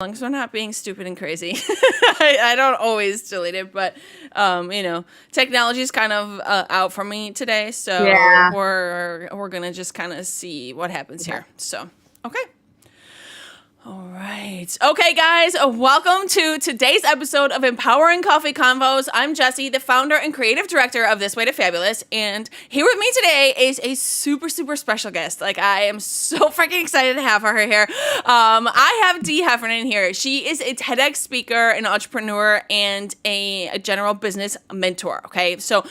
long as we're not being stupid and crazy. I don't always delete it, but technology is kind of out for me today, so Yeah. we're gonna just kind of see what happens here. So, okay. All right. Okay, guys, welcome to today's episode of Empowering Coffee Convos. I'm Jessie, the founder and creative director of This Way to Fabulous, and here with me today is a super, super special guest. Like, I am so freaking excited to have her here. I have Dee Heffernan here. She is a TEDx speaker, an entrepreneur, and a general business mentor, okay? So,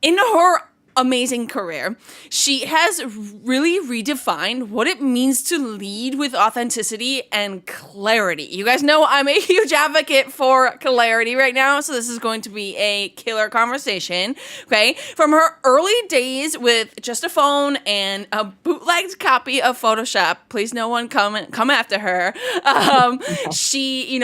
in her amazing career, she has really redefined what it means to lead with authenticity and clarity. You guys know I'm a huge advocate for clarity right now, so this is going to be a killer conversation, okay? From her early days with just a phone and a bootlegged copy of Photoshop, please no one come after her. She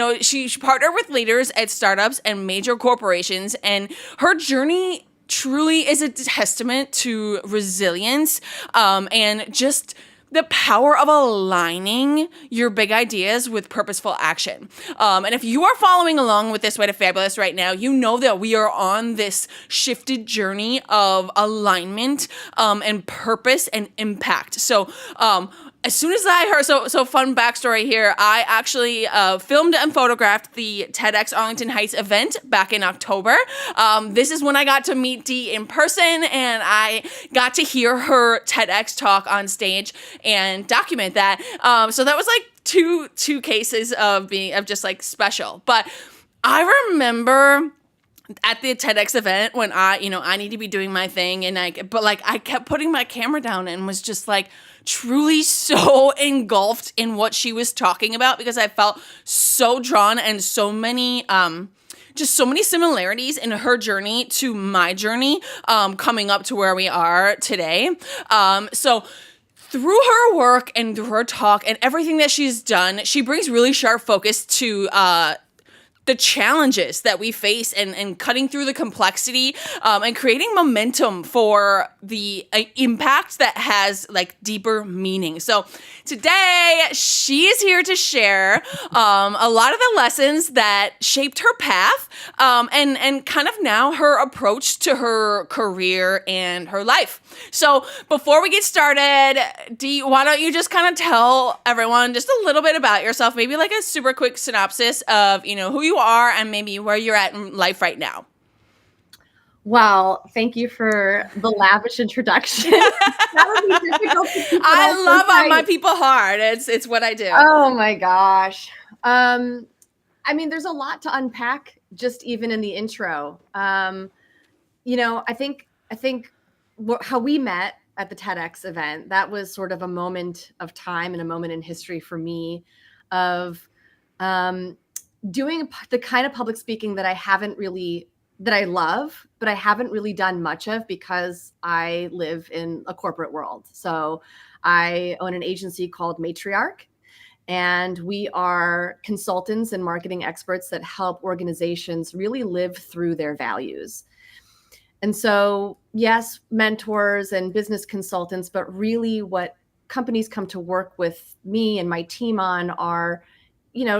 partnered with leaders at startups and major corporations, and her journey truly is a testament to resilience and just the power of aligning your big ideas with purposeful action. And if you are following along with This Way to Fabulous right now, you know that we are on this shifted journey of alignment and purpose and impact. So as soon as I heard, so fun backstory here, I actually filmed and photographed the TEDx Arlington Heights event back in October. This is when I got to meet Dee in person, and I got to hear her TEDx talk on stage and document that. So that was like two cases of just like special. But I remember at the TEDx event when I need to be doing my thing, and I kept putting my camera down and was just like truly so engulfed in what she was talking about, because I felt so drawn and so many similarities in her journey to my journey coming up to where we are today. So through her work and through her talk and everything that she's done, she brings really sharp focus to the challenges that we face and cutting through the complexity and creating momentum for the impact that has like deeper meaning. So today she is here to share a lot of the lessons that shaped her path and kind of now her approach to her career and her life. So before we get started, Dee, why don't you just kind of tell everyone just a little bit about yourself, maybe like a super quick synopsis of, who you are and maybe where you're at in life right now. Well, thank you for the lavish introduction. That would be difficult to keep I love on my right. people hard. It's what I do. Oh my gosh. I mean, there's a lot to unpack just even in the intro. I think how we met at the TEDx event, that was sort of a moment of time and a moment in history for me of doing the kind of public speaking that I love, but I haven't really done much of because I live in a corporate world. So I own an agency called Matriarch, and we are consultants and marketing experts that help organizations really live through their values. And so, yes, mentors and business consultants, but really what companies come to work with me and my team on are,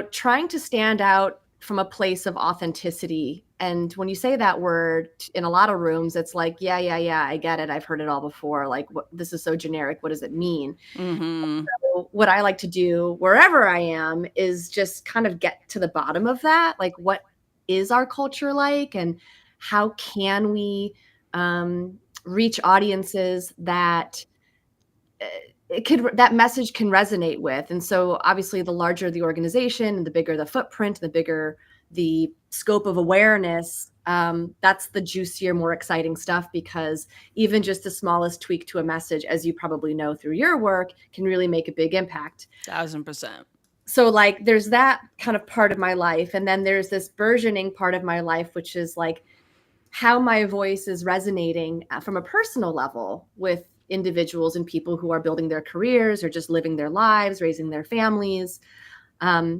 trying to stand out from a place of authenticity. And when you say that word in a lot of rooms, it's like, yeah, I get it. I've heard it all before. Like, this is so generic. What does it mean? Mm-hmm. So what I like to do wherever I am is just kind of get to the bottom of that. Like, what is our culture like? And how can we reach audiences that that message can resonate with? And so obviously the larger the organization, the bigger the footprint, the bigger the scope of awareness, that's the juicier, more exciting stuff, because even just the smallest tweak to a message, as you probably know through your work, can really make a big impact. 1000%. So like there's that kind of part of my life. And then there's this burgeoning part of my life, which is like how my voice is resonating from a personal level with individuals and people who are building their careers or just living their lives, raising their families.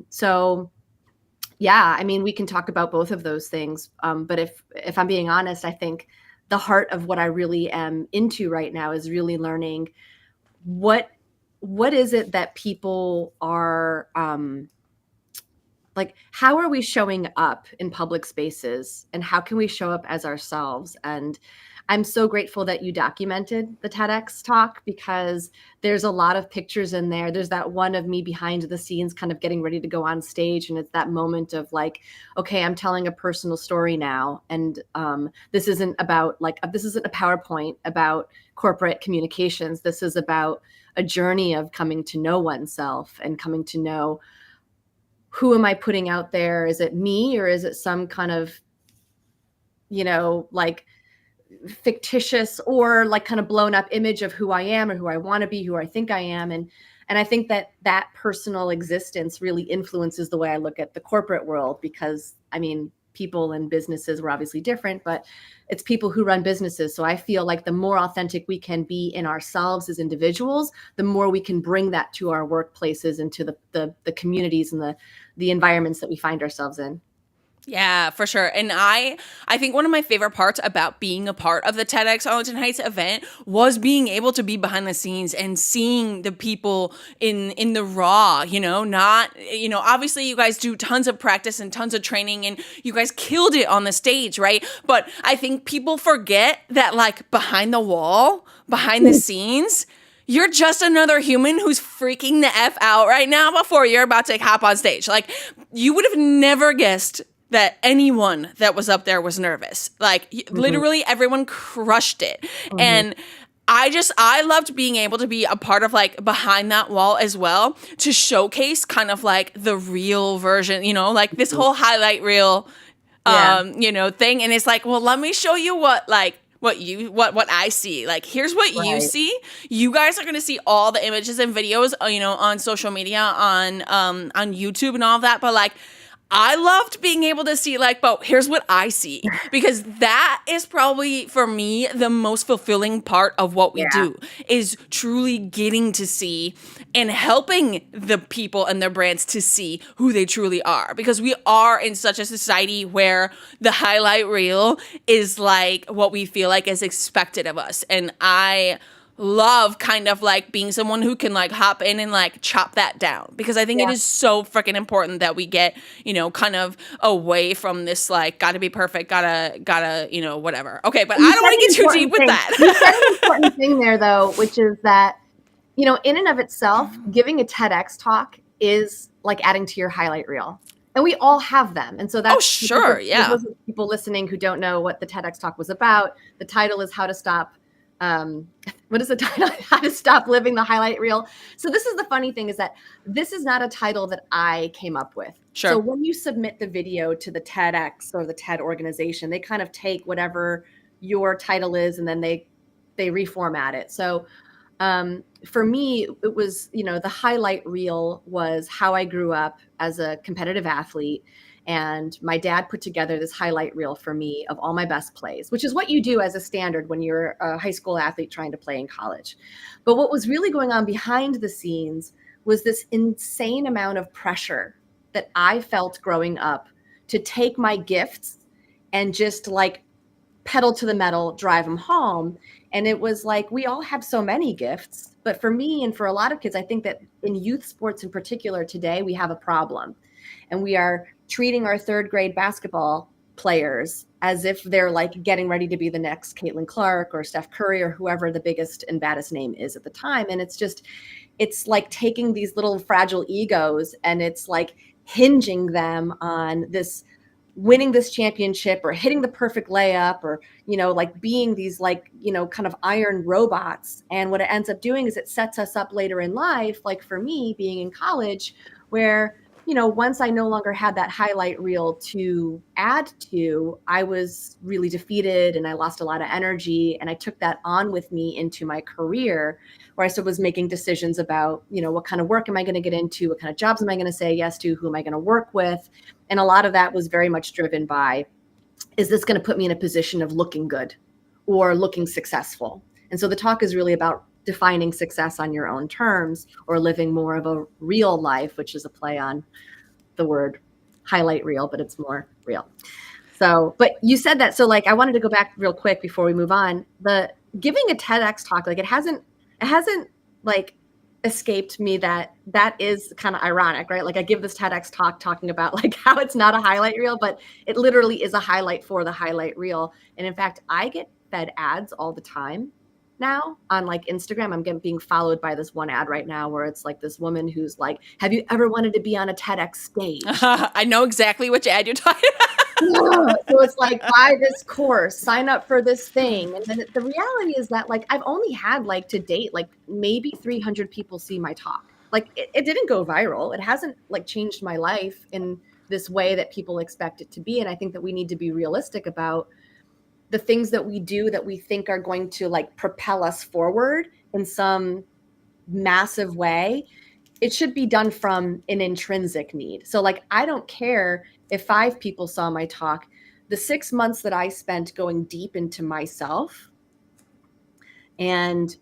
So yeah, I mean, we can talk about both of those things. But if I'm being honest, I think the heart of what I really am into right now is really learning what is it that people are like, how are we showing up in public spaces, and how can we show up as ourselves? And I'm so grateful that you documented the TEDx talk, because there's a lot of pictures in there. There's that one of me behind the scenes kind of getting ready to go on stage. And it's that moment of like, okay, I'm telling a personal story now. And this isn't about like, this isn't a PowerPoint about corporate communications. This is about a journey of coming to know oneself and coming to know, who am I putting out there? Is it me, or is it some kind of, like fictitious or like kind of blown up image of who I am or who I want to be, who I think I am? And I think that personal existence really influences the way I look at the corporate world, because I mean, people and businesses were obviously different, but it's people who run businesses. So I feel like the more authentic we can be in ourselves as individuals, the more we can bring that to our workplaces and to the communities and the environments that we find ourselves in. Yeah, for sure. And I think one of my favorite parts about being a part of the TEDx Arlington Heights event was being able to be behind the scenes and seeing the people in the raw, not, obviously you guys do tons of practice and tons of training and you guys killed it on the stage, right? But I think people forget that like behind the wall, behind the scenes, you're just another human who's freaking the F out right now before you're about to hop on stage. Like, you would have never guessed that anyone that was up there was nervous. Like, literally everyone crushed it. And I loved being able to be a part of like behind that wall as well, to showcase kind of like the real version, like this whole highlight reel, thing. And it's like, well, let me show you what I see. Like, here's what you see. You guys are going to see all the images and videos, on social media, on YouTube and all of that. But like, I loved being able to see like, but here's what I see, because that is probably for me the most fulfilling part of what we do, is truly getting to see and helping the people and their brands to see who they truly are, because we are in such a society where the highlight reel is like what we feel like is expected of us. And I love kind of like being someone who can like hop in and like chop that down, because I think it is so freaking important that we get, kind of away from this like gotta be perfect, gotta whatever. Okay, but I don't want to get too deep with that. You said an important thing there though, which is that, in and of itself, giving a TEDx talk is like adding to your highlight reel. And we all have them. And so that's sure, people listening who don't know what the TEDx talk was about. The title is How to Stop what is the title? How to Stop Living the Highlight Reel. So this is the funny thing, is that this is not a title that I came up with. Sure. So when you submit the video to the TEDx or the TED organization, they kind of take whatever your title is and then they reformat it. So for me, it was, the highlight reel was how I grew up as a competitive athlete. And my dad put together this highlight reel for me of all my best plays, which is what you do as a standard when you're a high school athlete trying to play in college. But what was really going on behind the scenes was this insane amount of pressure that I felt growing up to take my gifts and just like pedal to the metal, drive them home. And it was like, we all have so many gifts. But for me and for a lot of kids, I think that in youth sports in particular today, we have a problem. And we are treating our third grade basketball players as if they're like getting ready to be the next Caitlin Clark or Steph Curry or whoever the biggest and baddest name is at the time. And it's like taking these little fragile egos and it's like hinging them on this winning this championship or hitting the perfect layup or, like being these like, kind of iron robots. And what it ends up doing is it sets us up later in life, like for me being in college, where once I no longer had that highlight reel to add to, I was really defeated and I lost a lot of energy. And I took that on with me into my career, where I still was making decisions about, what kind of work am I going to get into? What kind of jobs am I going to say yes to? Who am I going to work with? And a lot of that was very much driven by, is this going to put me in a position of looking good or looking successful? And so the talk is really about defining success on your own terms, or living more of a real life, which is a play on the word highlight reel, but it's more real. So, but you said that. So like, I wanted to go back real quick before we move on. The giving a TEDx talk, like it hasn't like escaped me that is kind of ironic, right? Like I give this TEDx talk talking about like how it's not a highlight reel, but it literally is a highlight for the highlight reel. And in fact, I get fed ads all the time now on like Instagram. I'm being followed by this one ad right now where it's like this woman who's like, have you ever wanted to be on a TEDx stage? I know exactly which ad you're talking about. So it's like, buy this course, sign up for this thing. And then the reality is that like, I've only had like to date, like maybe 300 people see my talk. Like it didn't go viral. It hasn't like changed my life in this way that people expect it to be. And I think that we need to be realistic about the things that we do that we think are going to like propel us forward in some massive way. It should be done from an intrinsic need. So like, I don't care if 5 people saw my talk. The 6 months that I spent going deep into myself and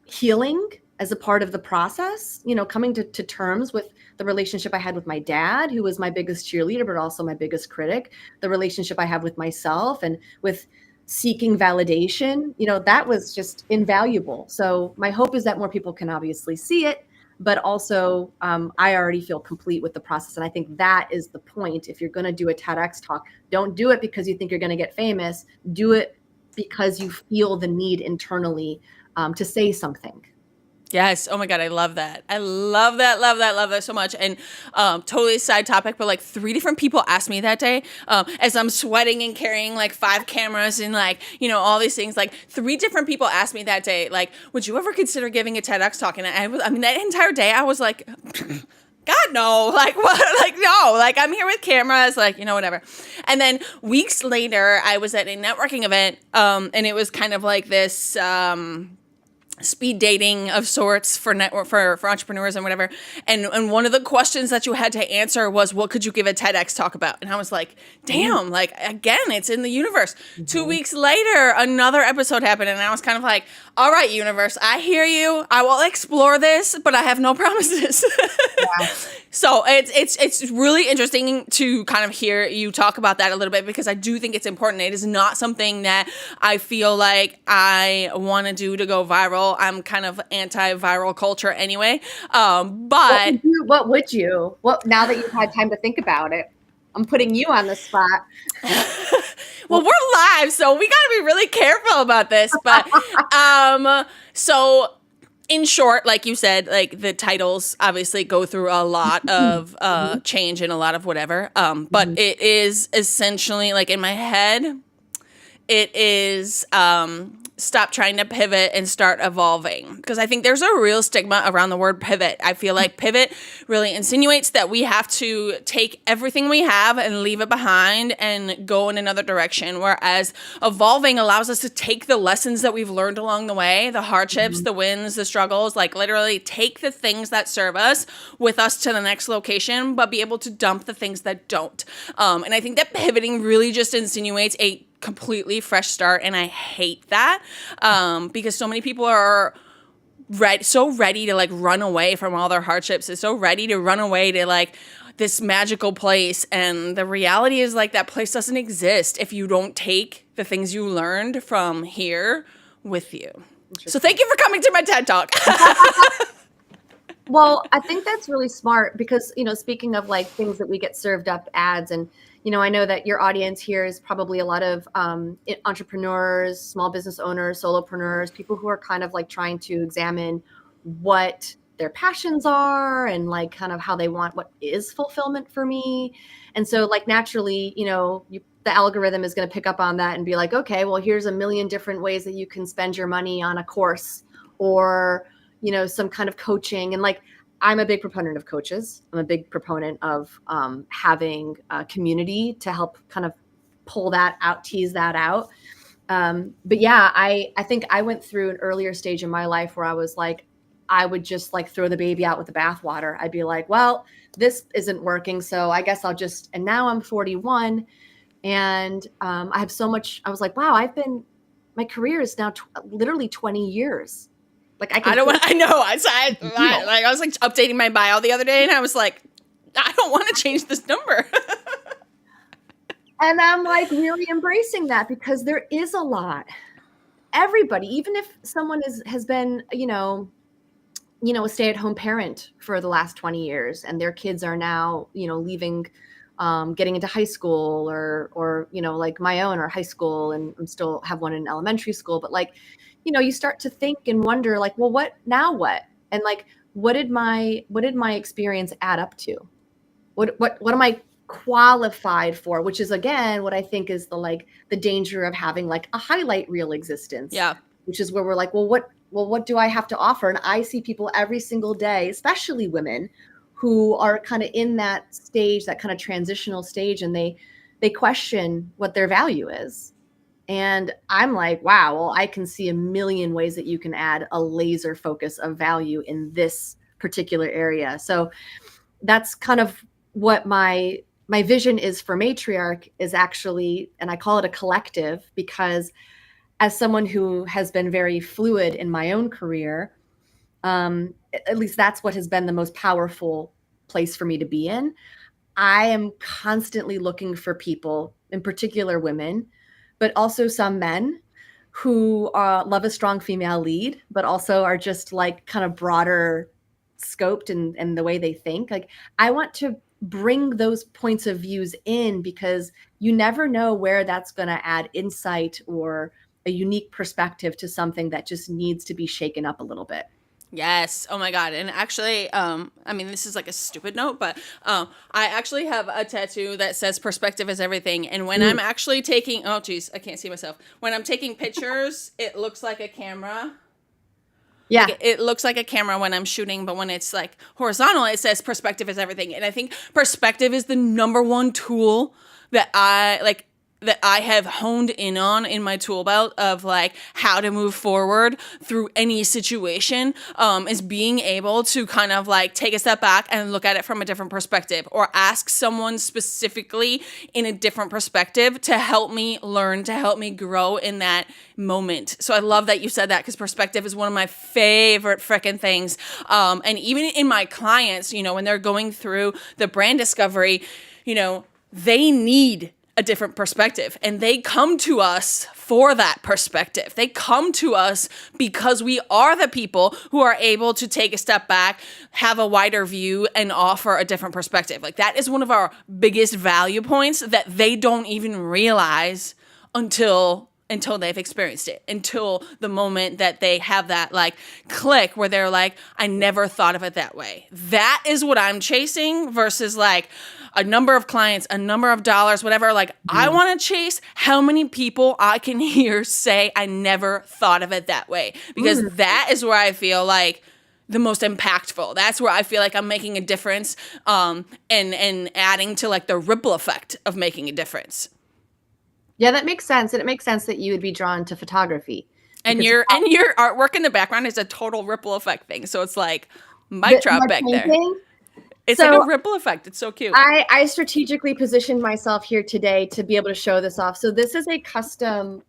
healing as a part of the process, you know, coming to terms with the relationship I had with my dad, who was my biggest cheerleader, but also my biggest critic, the relationship I have with myself and with seeking validation, you know, that was just invaluable. So my hope is that more people can obviously see it, but also I already feel complete with the process. And I think that is the point. If you're going to do a TEDx talk, don't do it because you think you're going to get famous. Do it because you feel the need internally to say something. Yes. Oh my God. I love that. I love that. Love that. Love that so much. And totally side topic, but like 3 different people asked me that day as I'm sweating and carrying like 5 cameras and like, you know, all these things, like 3 different people asked me that day, like, would you ever consider giving a TEDx talk? And I mean, that entire day I was like, God, no, like what? Like, no, like I'm here with cameras, like, you know, whatever. And then weeks later, I was at a networking event and it was kind of like this, speed dating of sorts for network for entrepreneurs and whatever. And one of the questions that you had to answer was, what could you give a TEDx talk about? And I was like, damn, like again, it's in the universe. 2 weeks later, another episode happened. And I was kind of like, all right, universe, I hear you. I will explore this, but I have no promises. Yeah. So it's really interesting to kind of hear you talk about that a little bit, because I do think it's important. It is not something that I feel like I want to do to go viral. I'm kind of anti-viral culture anyway. But what would you? What now that you've had time to think about it? I'm putting you on the spot. Well, we're live, so we got to be really careful about this. But so in short, like you said, like the titles obviously go through a lot of change and a lot of whatever. But it is essentially like in my head, it is stop trying to pivot and start evolving. Because I think there's a real stigma around the word pivot. I feel like pivot really insinuates that we have to take everything we have and leave it behind and go in another direction. Whereas evolving allows us to take the lessons that we've learned along the way, the hardships, the wins, the struggles, like literally take the things that serve us with us to the next location, but be able to dump the things that don't. And I think that pivoting really just insinuates a completely fresh start, and I hate that because so many people are so ready to like run away from all their hardships, is so ready to run away to like this magical place, and the reality is like that place doesn't exist if you don't take the things you learned from here with you. So thank you for coming to my TED Talk. Well, I think that's really smart because, you know, speaking of like things that we get served up ads, and you know, I know that your audience here is probably a lot of entrepreneurs, small business owners, solopreneurs, people who are kind of like trying to examine what their passions are and like kind of how they want, what is fulfillment for me. And so like naturally, you know, the algorithm is going to pick up on that and be like, okay, well, here's a million different ways that you can spend your money on a course or, you know, some kind of coaching. And like, I'm a big proponent of coaches. I'm a big proponent of having a community to help kind of pull that out, tease that out. But yeah, I think I went through an earlier stage in my life where I was like, I would just like throw the baby out with the bathwater. I'd be like, well, this isn't working. So I guess I'll just, and now I'm 41 and I have so much, I was like, wow, my career is now literally 20 years. Like I know. I was like updating my bio the other day and I was like, I don't want to change this number. And I'm like really embracing that because there is a lot. Everybody, even if someone has been, you know, a stay-at-home parent for the last 20 years, and their kids are now, leaving, getting into high school, or like my own are high school, and I'm still have one in elementary school. But like, you start to think and wonder, like, well, what now? What? And like, what did my experience add up to? What am I qualified for? Which is, again, what I think is the danger of having like a highlight reel existence. Yeah. Which is where we're like, well, what do I have to offer? And I see people every single day, especially women, who are kind of in that stage, that kind of transitional stage, and they question what their value is. And I'm like, wow, well, I can see a million ways that you can add a laser focus of value in this particular area. So that's kind of what my vision is for Matriarch, is actually, and I call it a collective, because as someone who has been very fluid in my own career, at least that's what has been the most powerful place for me to be in. I am constantly looking for people, in particular women, but also some men who love a strong female lead, but also are just like kind of broader scoped in the way they think. Like, I want to bring those points of views in, because you never know where that's going to add insight or a unique perspective to something that just needs to be shaken up a little bit. Yes. Oh my God. And actually, I mean, this is like a stupid note, but I actually have a tattoo that says perspective is everything. And when I'm actually taking, oh geez, I can't see myself. When I'm taking pictures, it looks like a camera. Yeah. Like, it looks like a camera when I'm shooting, but when it's like horizontal, it says perspective is everything. And I think perspective is the number one tool that I have honed in on in my tool belt of like how to move forward through any situation, is being able to kind of like take a step back and look at it from a different perspective, or ask someone specifically in a different perspective to help me learn, to help me grow in that moment. So I love that you said that, because perspective is one of my favorite freaking things. And even in my clients, when they're going through the brand discovery, they need a different perspective, and they come to us for that perspective. They come to us because we are the people who are able to take a step back, have a wider view, and offer a different perspective. Like, that is one of our biggest value points that they don't even realize until they've experienced it, until the moment that they have that like click where they're like, I never thought of it that way. That is what I'm chasing, versus like a number of clients, a number of dollars, whatever. Like, I want to chase how many people I can hear say, I never thought of it that way, because that is where I feel like the most impactful. That's where I feel like I'm making a difference, and adding to like the ripple effect of making a difference. Yeah, that makes sense. And it makes sense that you would be drawn to photography. And your artwork in the background is a total ripple effect thing. So it's like mic drop back there. It's like a ripple effect. It's so cute. I strategically positioned myself here today to be able to show this off. So this is a custom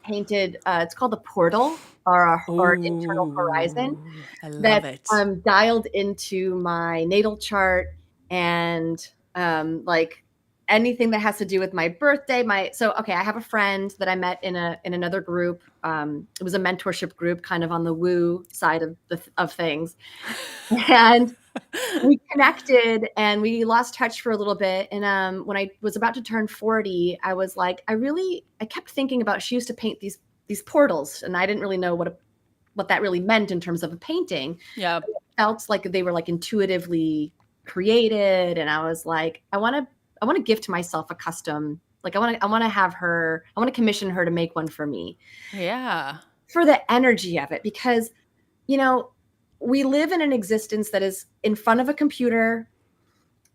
painted, it's called a portal, or internal horizon. I love it. Dialed into my natal chart, and like anything that has to do with my birthday. I have a friend that I met in another group. It was a mentorship group, kind of on the woo side of things. And we connected, and we lost touch for a little bit. And when I was about to turn 40, I was like, I kept thinking about, she used to paint these portals, and I didn't really know what that really meant in terms of a painting. Yeah. It felt like they were like intuitively created, and I was like, I want to gift myself a custom, like I want to commission her to make one for me. Yeah. For the energy of it, because we live in an existence that is in front of a computer.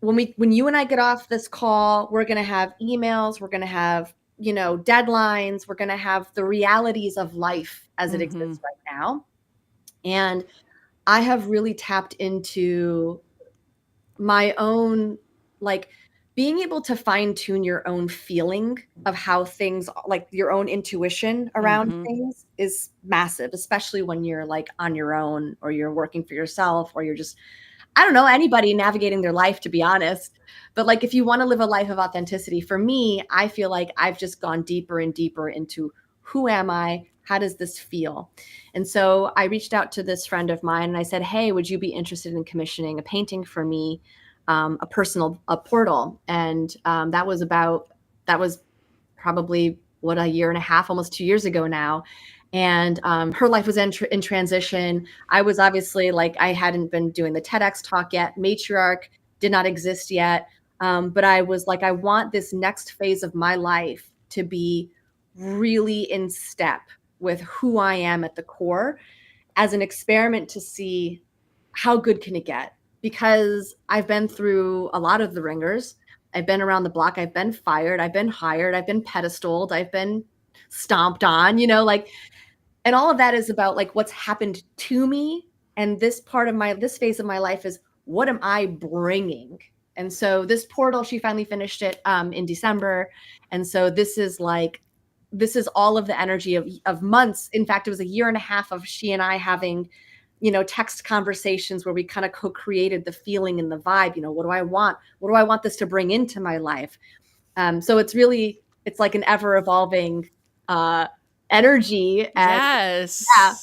When you and I get off this call, we're going to have emails, we're going to have, deadlines, we're going to have the realities of life as it exists right now. And I have really tapped into my own, like, being able to fine tune your own feeling of how things, like your own intuition around things, is massive, especially when you're like on your own, or you're working for yourself, or you're just, I don't know, anybody navigating their life, to be honest. But like, if you want to live a life of authenticity, for me, I feel like I've just gone deeper and deeper into who am I? How does this feel? And so I reached out to this friend of mine and I said, hey, would you be interested in commissioning a painting for me, a portal? And that was probably a year and a half, almost 2 years ago now. And her life was in transition. I was obviously like, I hadn't been doing the TEDx talk yet. Matriarch did not exist yet. But I was like, I want this next phase of my life to be really in step with who I am at the core, as an experiment to see how good can it get. Because I've been through a lot of the ringers. I've been around the block. I've been fired. I've been hired. I've been pedestaled. I've been stomped on, like, and all of that is about like what's happened to me. And this phase of my life is, what am I bringing? And so this portal, she finally finished it in December. And so this is all of the energy of months. In fact, it was a year and a half of she and I having, text conversations where we kind of co-created the feeling and the vibe. What do I want? What do I want this to bring into my life? So it's like an ever evolving energy. And Yes. yeah.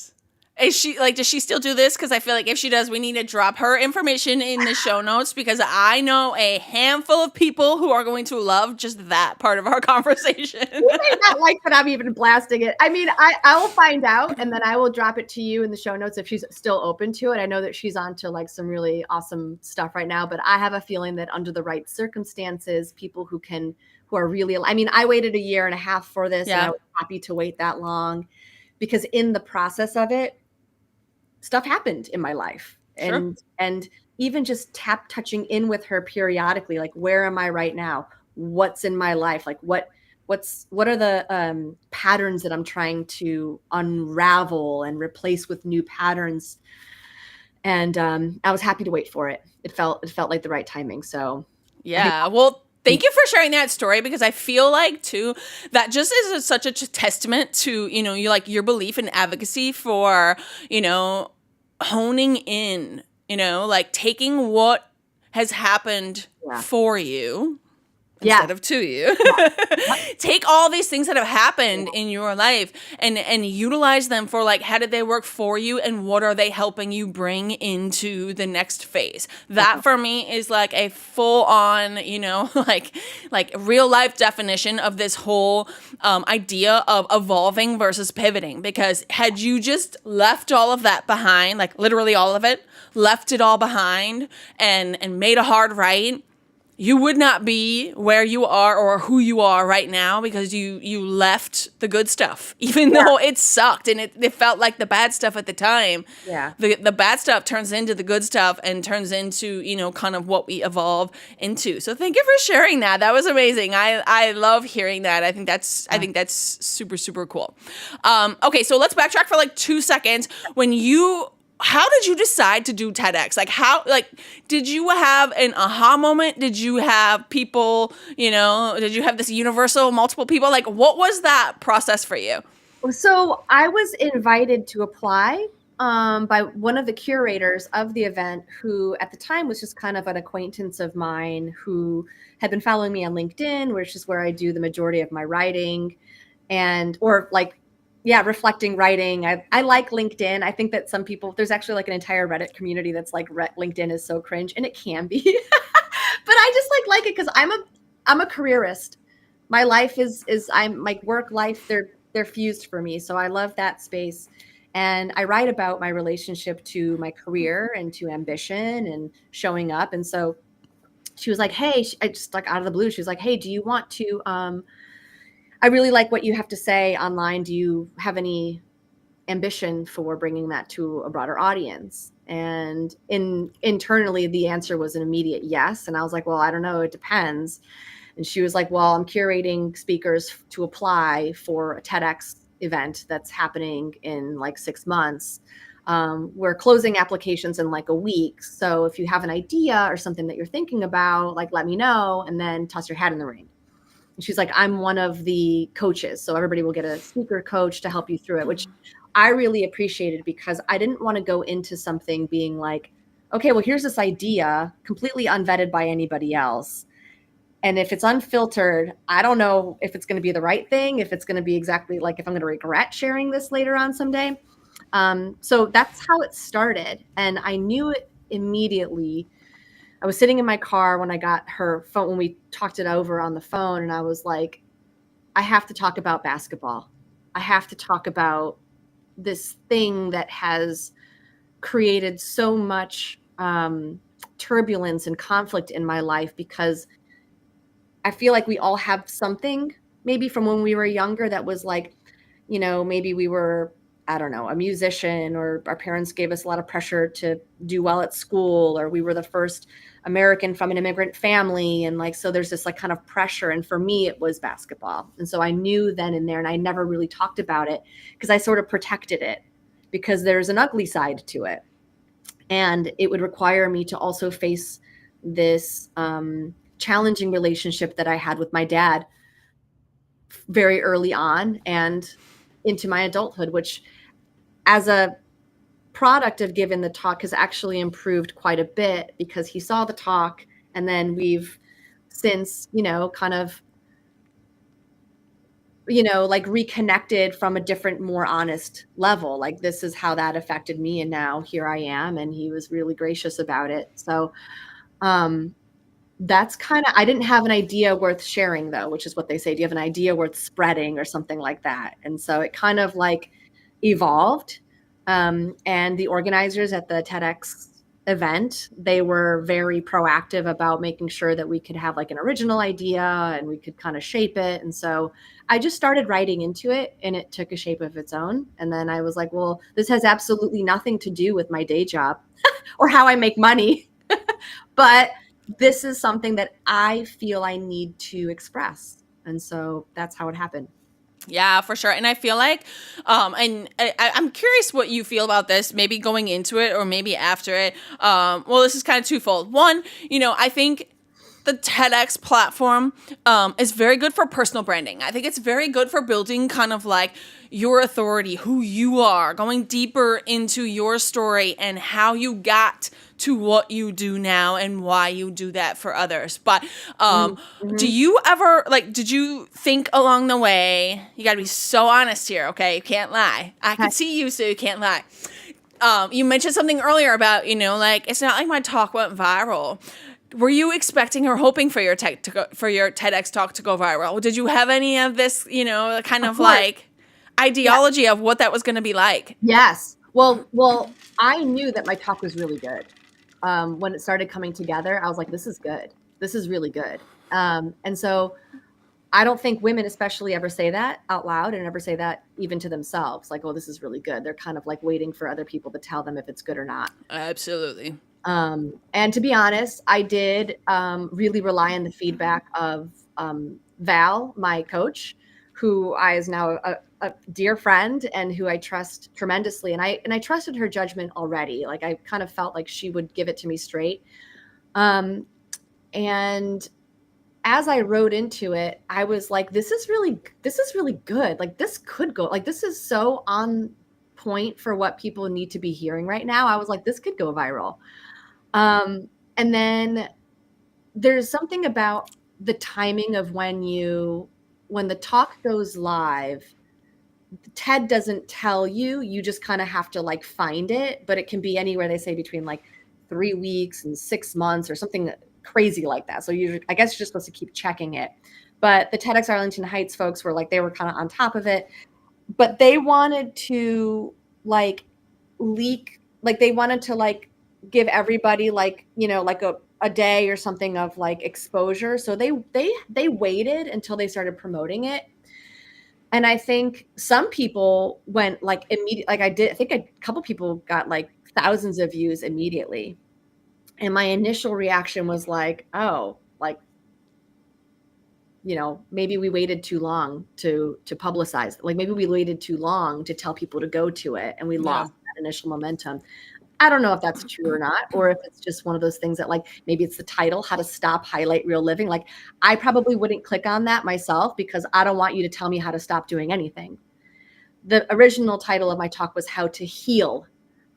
Is she like, does she still do this? Because I feel like if she does, we need to drop her information in the show notes, because I know a handful of people who are going to love just that part of our conversation. You may not like that I'm even blasting it. I mean, I will find out and then I will drop it to you in the show notes if she's still open to it. I know that she's on to like some really awesome stuff right now, but I have a feeling that under the right circumstances, people who are really, I mean, I waited a year and a half for this, and I was happy to wait that long, because in the process of it, stuff happened in my life. Sure. And even just touching in with her periodically, like, where am I right now? What's in my life? Like what are the patterns that I'm trying to unravel and replace with new patterns? And I was happy to wait for it. It felt like the right timing. So yeah. Well, thank you for sharing that story, because I feel like too that just is such a testament to, your belief in advocacy for, honing in, like taking what has happened for you instead of to you. Take all these things that have happened in your life and utilize them for like, how did they work for you and what are they helping you bring into the next phase? That for me is like a full on, like real life definition of this whole idea of evolving versus pivoting. Because had you just left all of that behind, like literally all of it, left it all behind and made a hard right, you would not be where you are or who you are right now, because you left the good stuff, even though it sucked and it felt like the bad stuff at the time. Yeah. The bad stuff turns into the good stuff and turns into, kind of what we evolve into. So thank you for sharing that. That was amazing. I love hearing that. I think that's super, super cool. Okay, so let's backtrack for like 2 seconds. How did you decide to do TEDx? Did you have an aha moment? Did you have people, did you have this universal multiple people? Like, what was that process for you? So I was invited to apply by one of the curators of the event, who at the time was just kind of an acquaintance of mine who had been following me on LinkedIn, which is where I do the majority of my writing reflecting writing. I like LinkedIn. I think that some people, there's actually like an entire Reddit community that's like, LinkedIn is so cringe, and it can be, but I just like it because I'm a careerist. My life is I'm like work life. They're fused for me. So I love that space. And I write about my relationship to my career and to ambition and showing up. And so she was like, hey, I just like out of the blue, she was like, hey, do you want to, I really like what you have to say online. Do you have any ambition for bringing that to a broader audience? And internally, the answer was an immediate yes. And I was like, well, I don't know. It depends. And she was like, well, I'm curating speakers to apply for a TEDx event that's happening in like 6 months. We're closing applications in like a week. So if you have an idea or something that you're thinking about, like, let me know, and then toss your hat in the ring. And she's like, I'm one of the coaches. So everybody will get a speaker coach to help you through it, which I really appreciated, because I didn't want to go into something being like, okay, well, here's this idea completely unvetted by anybody else. And if it's unfiltered, I don't know if it's going to be the right thing, if it's going to be exactly like if I'm going to regret sharing this later on someday. So that's how it started. And I knew it immediately. I was sitting in my car when I got her phone, when we talked it over on the phone, and I was like, I have to talk about basketball. I have to talk about this thing that has created so much turbulence and conflict in my life, because I feel like we all have something maybe from when we were younger that was like, maybe we were, I don't know, a musician, or our parents gave us a lot of pressure to do well at school, or we were the first American from an immigrant family. And like, so there's this like kind of pressure. And for me, it was basketball. And so I knew then and there, and I never really talked about it because I sort of protected it, because there's an ugly side to it. And it would require me to also face this challenging relationship that I had with my dad very early on and into my adulthood, which as a product of Given the Talk has actually improved quite a bit, because he saw the talk, and then we've since, kind of, like reconnected from a different, more honest level. Like, this is how that affected me. And now here I am. And he was really gracious about it. So, that's kind of, I didn't have an idea worth sharing though, which is what they say. Do you have an idea worth spreading or something like that? And so it kind of like evolved. And the organizers at the TEDx event, they were very proactive about making sure that we could have like an original idea and we could kind of shape it. And so I just started writing into it, and it took a shape of its own. And then I was like, well, this has absolutely nothing to do with my day job or how I make money. But this is something that I feel I need to express. And so that's how it happened. Yeah, for sure. And I feel like, and I'm curious what you feel about this, maybe going into it or maybe after it. Well, this is kind of twofold. One, I think the TEDx platform is very good for personal branding. I think it's very good for building kind of like your authority, who you are, going deeper into your story and how you got to what you do now and why you do that for others. But do you ever, like, did you think along the way, you got to be so honest here, okay? You can't lie. I can see you, so you can't lie. You mentioned something earlier about, like, it's not like my talk went viral. Were you expecting or hoping for your TEDx talk to go viral? Did you have any of this, kind of like ideology of what that was going to be like? Yes. Well, I knew that my talk was really good. When it started coming together, I was like, this is good. This is really good. And so I don't think women especially ever say that out loud, and ever say that even to themselves. Like, oh, this is really good. They're kind of like waiting for other people to tell them if it's good or not. Absolutely. And to be honest, I did really rely on the feedback of Val, my coach, who is now a dear friend and who I trust tremendously. And I trusted her judgment already. Like, I kind of felt like she would give it to me straight. And as I wrote into it, I was like, this is really good. Like, this could go, like, this is so on point for what people need to be hearing right now. I was like, this could go viral. And then there's something about the timing of when the talk goes live, TED doesn't tell you, you just kind of have to like find it, but it can be anywhere, they say, between like 3 weeks and 6 months or something crazy like that. So I guess you're just supposed to keep checking it. But the TEDx Arlington Heights folks were like, they were kind of on top of it, but they wanted to like leak, like they wanted to like give everybody like, like a day or something of like exposure. So they waited until they started promoting it. And I think some people went like immediate, like I think a couple people got like thousands of views immediately. And my initial reaction was like, oh, like, maybe we waited too long to publicize it. Like, maybe we waited too long to tell people to go to it, and we lost that initial momentum. I don't know if that's true or not, or if it's just one of those things that like, maybe it's the title, How to Stop Highlight Real Living. Like, I probably wouldn't click on that myself, because I don't want you to tell me how to stop doing anything. The original title of my talk was How to Heal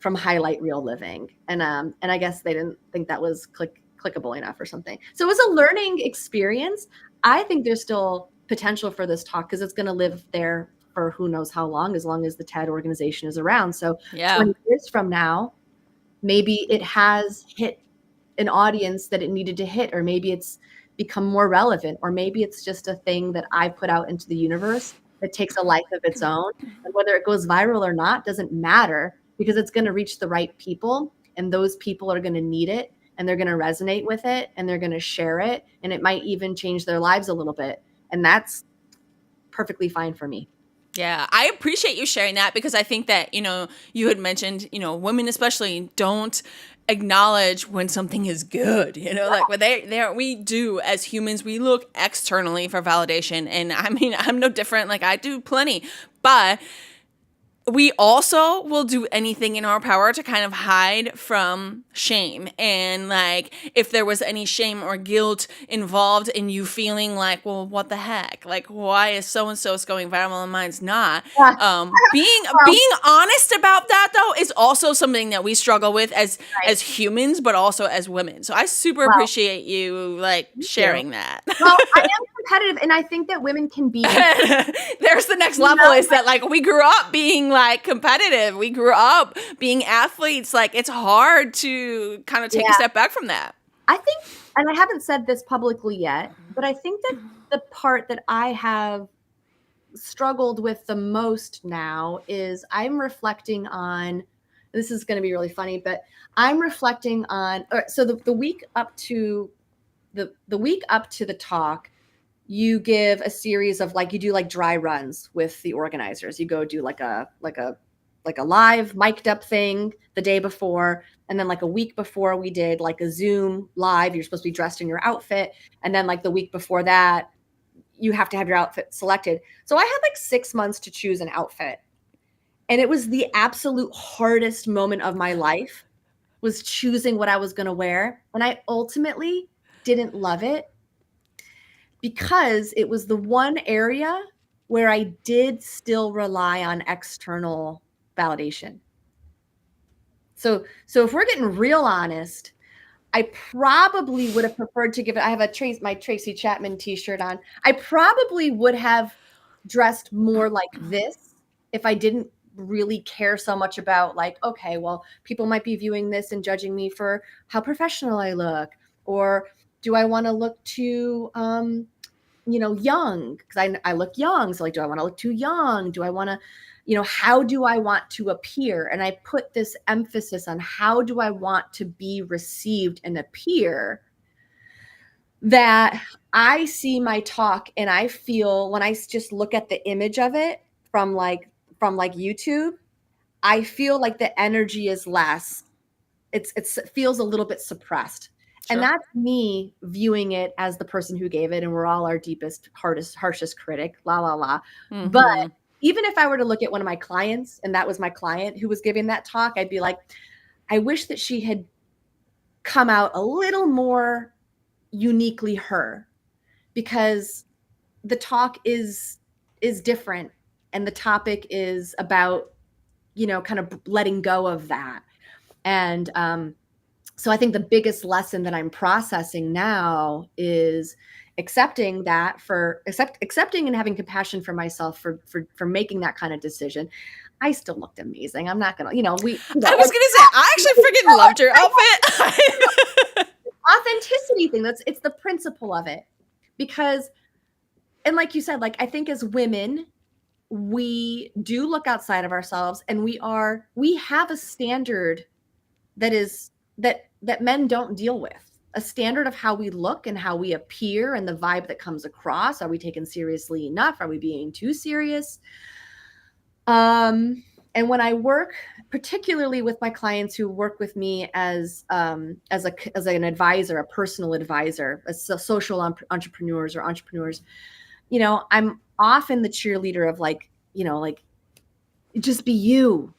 from Highlight Real Living. And I guess they didn't think that was clickable enough or something. So it was a learning experience. I think there's still potential for this talk because it's going to live there for who knows how long as the TED organization is around. So Yeah. 20 years from now, maybe it has hit an audience that it needed to hit, or maybe it's become more relevant, or maybe it's just a thing that I put out into the universe that takes a life of its own. And whether it goes viral or not doesn't matter, because it's going to reach the right people, and those people are going to need it, and they're going to resonate with it, and they're going to share it, and it might even change their lives a little bit. And that's perfectly fine for me. Yeah, I appreciate you sharing that, because I think that, you had mentioned, women especially don't acknowledge when something is good, like when we do as humans, we look externally for validation. And I mean, I'm no different. Like, I do plenty, but we also will do anything in our power to kind of hide from shame. And like, if there was any shame or guilt involved in you feeling like, well, what the heck? Like, why is so-and-so going viral and mine's not? Being honest about that, though, is also something that we struggle with as humans, but also as women. So I super appreciate you sharing that. Well, I am competitive, and I think that women can be. There's the next level, is that like we grew up being like competitive. We grew up being athletes. Like, it's hard to kind of take a step back from that. I think, and I haven't said this publicly yet, but I think that the part that I have struggled with the most now is I'm reflecting on, this is going to be really funny, but I'm reflecting on, so the week up to the week up to the talk, you give a series of you do dry runs with the organizers. You go do like a live mic'd up thing the day before. And then a week before, we did a Zoom live. You're supposed to be dressed in your outfit. And then the week before that, you have to have your outfit selected. So I had 6 months to choose an outfit. And it was the absolute hardest moment of my life, was choosing what I was going to wear. And I ultimately didn't love it, because it was the one area where I did still rely on external validation. So if we're getting real honest, I probably would have preferred to give it. I have my Tracy Chapman t-shirt on. I probably would have dressed more like this if I didn't really care so much about okay, well, people might be viewing this and judging me for how professional I look, or do I want to look too young, because I look young. So do I want to look too young? Do I want to, how do I want to appear? And I put this emphasis on how do I want to be received and appear, that I see my talk and I feel, when I just look at the image of it from YouTube, I feel like the energy is less. It feels a little bit suppressed. Sure. And that's me viewing it as the person who gave it, and we're all our deepest, harshest critic, la, la, la. Mm-hmm. But even if I were to look at one of my clients, and that was my client who was giving that talk, I'd be like, I wish that she had come out a little more uniquely her, because the talk is different, and the topic is about, kind of letting go of that. And so I think the biggest lesson that I'm processing now is accepting and having compassion for myself for making that kind of decision. I still looked amazing. I'm not gonna, I was gonna say, I actually freaking loved your outfit. Authenticity thing. It's the principle of it, because, and like you said, I think as women, we do look outside of ourselves, and we have a standard that men don't deal with, a standard of how we look and how we appear and the vibe that comes across. Are we taken seriously enough? Are we being too serious? And when I work, particularly with my clients who work with me as an advisor, a personal advisor, as social entrepreneurs or entrepreneurs, I'm often the cheerleader of just be you,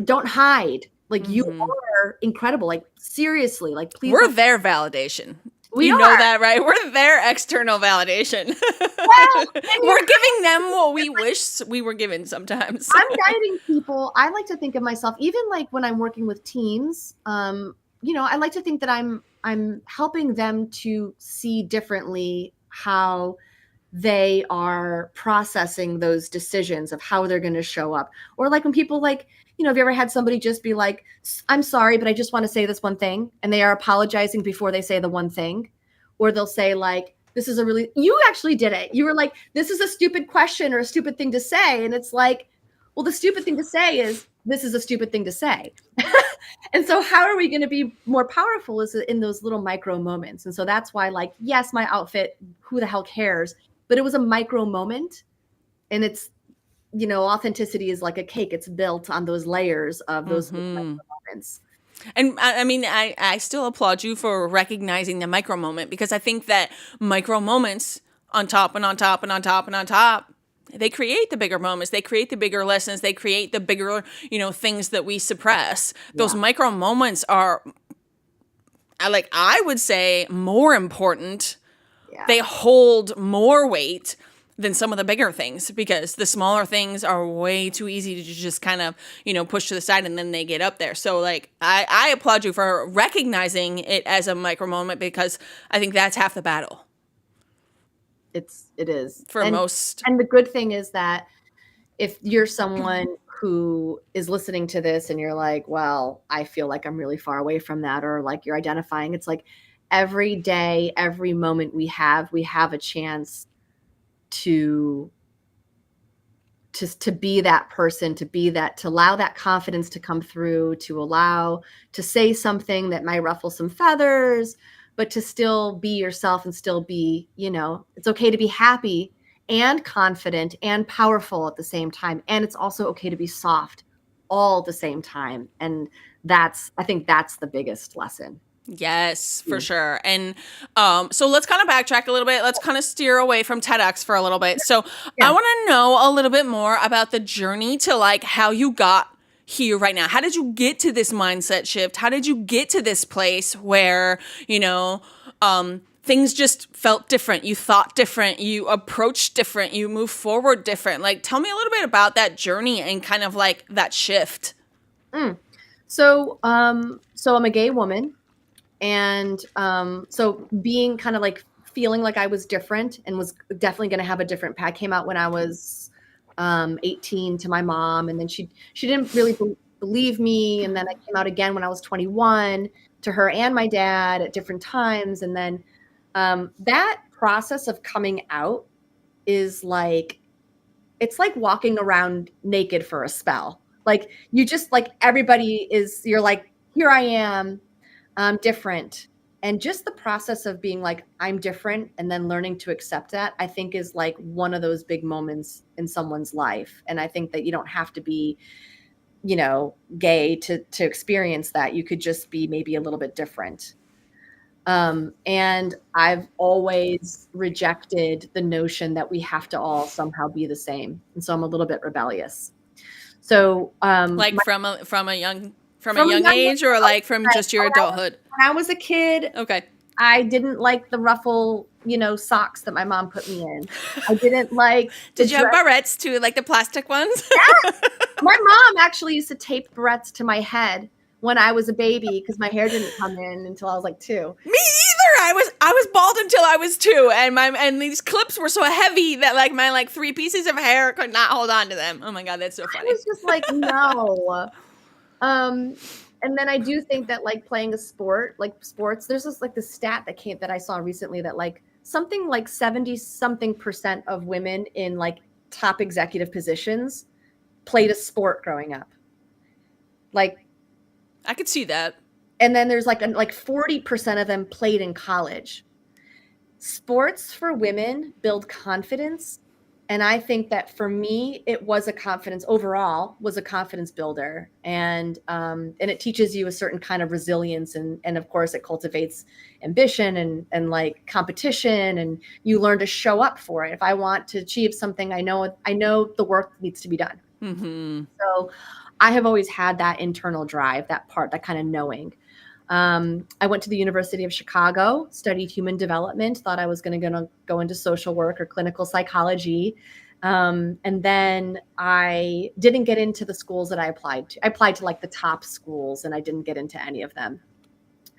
don't hide. You are incredible. Seriously, please. We're their validation. You know that, right? We're their external validation. Well, we're giving them what we wish we were given sometimes. I'm guiding people. I like to think of myself, even when I'm working with teams, I like to think that I'm I'm helping them to see differently how they are processing those decisions of how they're going to show up. Or like when people like, have you ever had somebody just be like, I'm sorry, but I just want to say this one thing. And they are apologizing before they say the one thing. Or they'll say like, you actually did it. You were like, this is a stupid question or a stupid thing to say. And it's like, well, the stupid thing to say is, this is a stupid thing to say. And so how are we going to be more powerful is in those little micro moments. And so that's why, like, yes, my outfit, who the hell cares? But it was a micro moment. And it's, authenticity is like a cake. It's built on those layers of those micro moments. And I mean, I still applaud you for recognizing the micro moment, because I think that micro moments on top and on top and on top and on top, they create the bigger moments. They create the bigger lessons. They create the bigger, things that we suppress. Those micro moments are, I would say, more important. Yeah. They hold more weight than some of the bigger things, because the smaller things are way too easy to just kind of, push to the side, and then they get up there. So I applaud you for recognizing it as a micro moment, because I think that's half the battle. It is. For most. And the good thing is that if you're someone who is listening to this and you're like, well, I feel like I'm really far away from that, or like you're identifying, it's like every day, every moment we have a chance to be that person, to allow that confidence to come through, to say something that might ruffle some feathers, but to still be yourself and still be, it's okay to be happy and confident and powerful at the same time. And it's also okay to be soft all at the same time. And I think that's the biggest lesson. Yes, for sure. And so let's kind of backtrack a little bit. Let's kind of steer away from TEDx for a little bit. So I want to know a little bit more about the journey to like how you got here right now. How did you get to this mindset shift? How did you get to this place where, things just felt different? You thought different, you approached different, you moved forward different. Like, tell me a little bit about that journey and kind of like that shift. So I'm a gay woman. And so being kind of like feeling like I was different and was definitely going to have a different path. Came out when I was 18 to my mom, and then she didn't really believe me. And then I came out again when I was 21 to her and my dad at different times. And then that process of coming out is like, it's like walking around naked for a spell. Like you just like you're like, here I am. I'm different. And just the process of being like, I'm different, and then learning to accept that, I think is like one of those big moments in someone's life. And I think that you don't have to be, gay to experience that. You could just be maybe a little bit different. And I've always rejected the notion that we have to all somehow be the same. And so I'm a little bit rebellious. So, from a young age, or like from just your adulthood? When I was a kid, okay, I didn't like the ruffle, socks that my mom put me in. I didn't like. Did you have barrettes too, like the plastic ones? Yeah. My mom actually used to tape barrettes to my head when I was a baby because my hair didn't come in until I was like 2. Me either. I was bald until I was 2, and these clips were so heavy that like my 3 pieces of hair could not hold on to them. Oh my god, that's so funny. I was just like, no. And then I do think that like playing a sport, like sports, there's this stat that I saw recently that like something like 70-something% of women in like top executive positions played a sport growing up. Like, I could see that. And then there's like 40% of them played in college. Sports for women build confidence. And I think that for me, it was a confidence builder. And it teaches you a certain kind of resilience. And of course, it cultivates ambition and like competition. And you learn to show up for it. If I want to achieve something, I know the work needs to be done. Mm-hmm. So I have always had that internal drive, that kind of knowing. I went to the University of Chicago, studied human development, thought I was going to go into social work or clinical psychology. And then I didn't get into the schools that I applied to. I applied to like the top schools and I didn't get into any of them.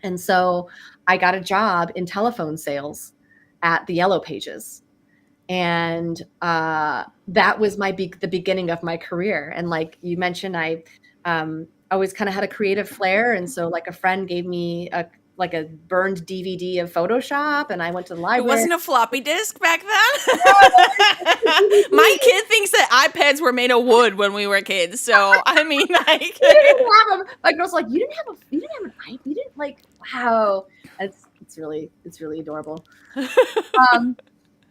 And so I got a job in telephone sales at the Yellow Pages. And that was the beginning of my career. And like you mentioned, I always kind of had a creative flair. And so like a friend gave me a burned DVD of Photoshop, and I went to the It library. wasn't a floppy disk back then. My kid thinks that iPads were made of wood when we were kids. So I mean, like, You didn't have them. My girl's like, you didn't have an iPad. You didn't like, wow. It's really adorable. Um,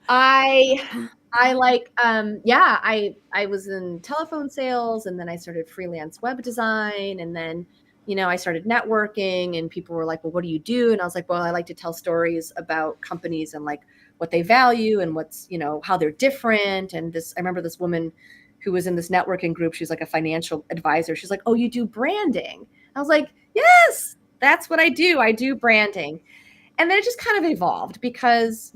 I like, yeah, I was in telephone sales, and then I started freelance web design, and then, I started networking, and people were like, well, what do you do? And I was like, well, I like to tell stories about companies and like what they value and what's, how they're different. And I remember this woman who was in this networking group. She's like a financial advisor. She's like, oh, you do branding? I was like, yes, that's what I do. I do branding. And then it just kind of evolved because,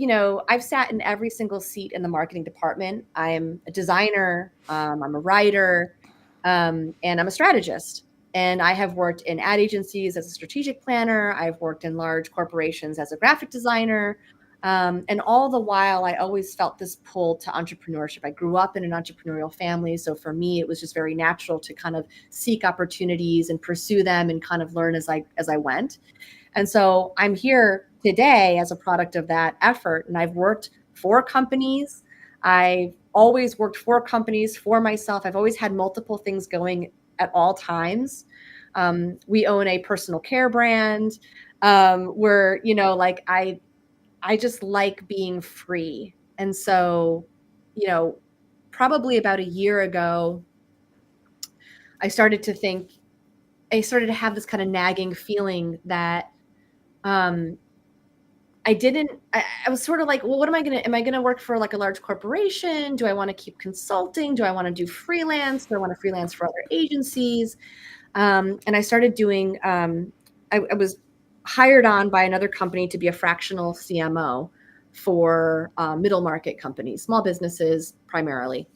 I've sat in every single seat in the marketing department. I'm a designer, I'm a writer, and I'm a strategist. And I have worked in ad agencies as a strategic planner. I've worked in large corporations as a graphic designer. And all the while, I always felt this pull to entrepreneurship. I grew up in an entrepreneurial family. So for me, it was just very natural to kind of seek opportunities and pursue them and kind of learn as I went. And so I'm here today as a product of that effort. And I've worked for companies. I've always worked for companies, for myself. I've always had multiple things going at all times. We own a personal care brand where, like I just like being free. And so, probably about a year ago, I started to have this kind of nagging feeling that I was sort of like, well, am I going to work for like a large corporation? Do I want to keep consulting? Do I want to do freelance? Do I want to freelance for other agencies? And I started doing, I was hired on by another company to be a fractional CMO for middle market companies, small businesses primarily.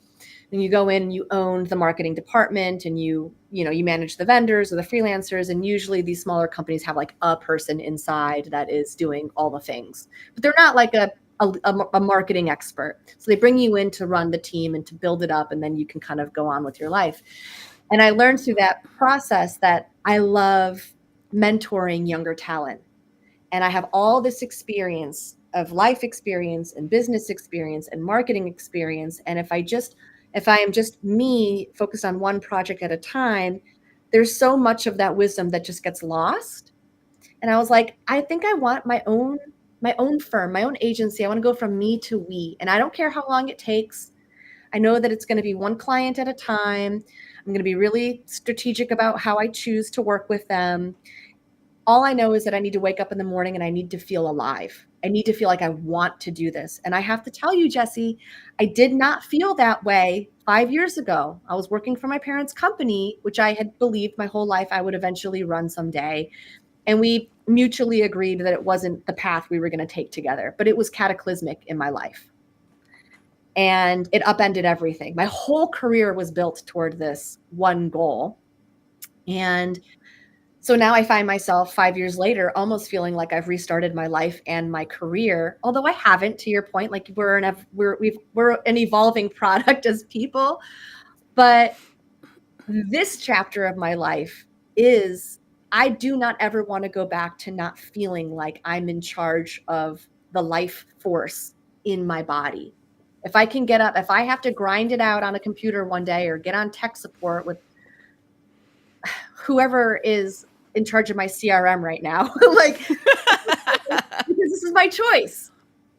And you go in and you own the marketing department, and you manage the vendors or the freelancers. And usually these smaller companies have like a person inside that is doing all the things, but they're not like a marketing expert. So they bring you in to run the team and to build it up, and then you can kind of go on with your life. And I learned through that process that I love mentoring younger talent. And I have all this experience of life experience and business experience and marketing experience. And if I am just me focused on one project at a time, there's so much of that wisdom that just gets lost. And I was like, I think I want my own firm, my own agency. I want to go from me to we. And I don't care how long it takes. I know that it's going to be one client at a time. I'm going to be really strategic about how I choose to work with them. All I know is that I need to wake up in the morning and I need to feel alive. I need to feel like I want to do this. And I have to tell you, Jesse, I did not feel that way 5 years ago. I was working for my parents' company, which I had believed my whole life I would eventually run someday. And we mutually agreed that it wasn't the path we were going to take together, but it was cataclysmic in my life. And it upended everything. My whole career was built toward this one goal. And so now I find myself 5 years later almost feeling like I've restarted my life and my career, although I haven't, to your point. Like we're an evolving product as people. But this chapter of my life is, I do not ever want to go back to not feeling like I'm in charge of the life force in my body. If I can get up, if I have to grind it out on a computer one day or get on tech support with whoever is in charge of my CRM right now, like, because this is my choice.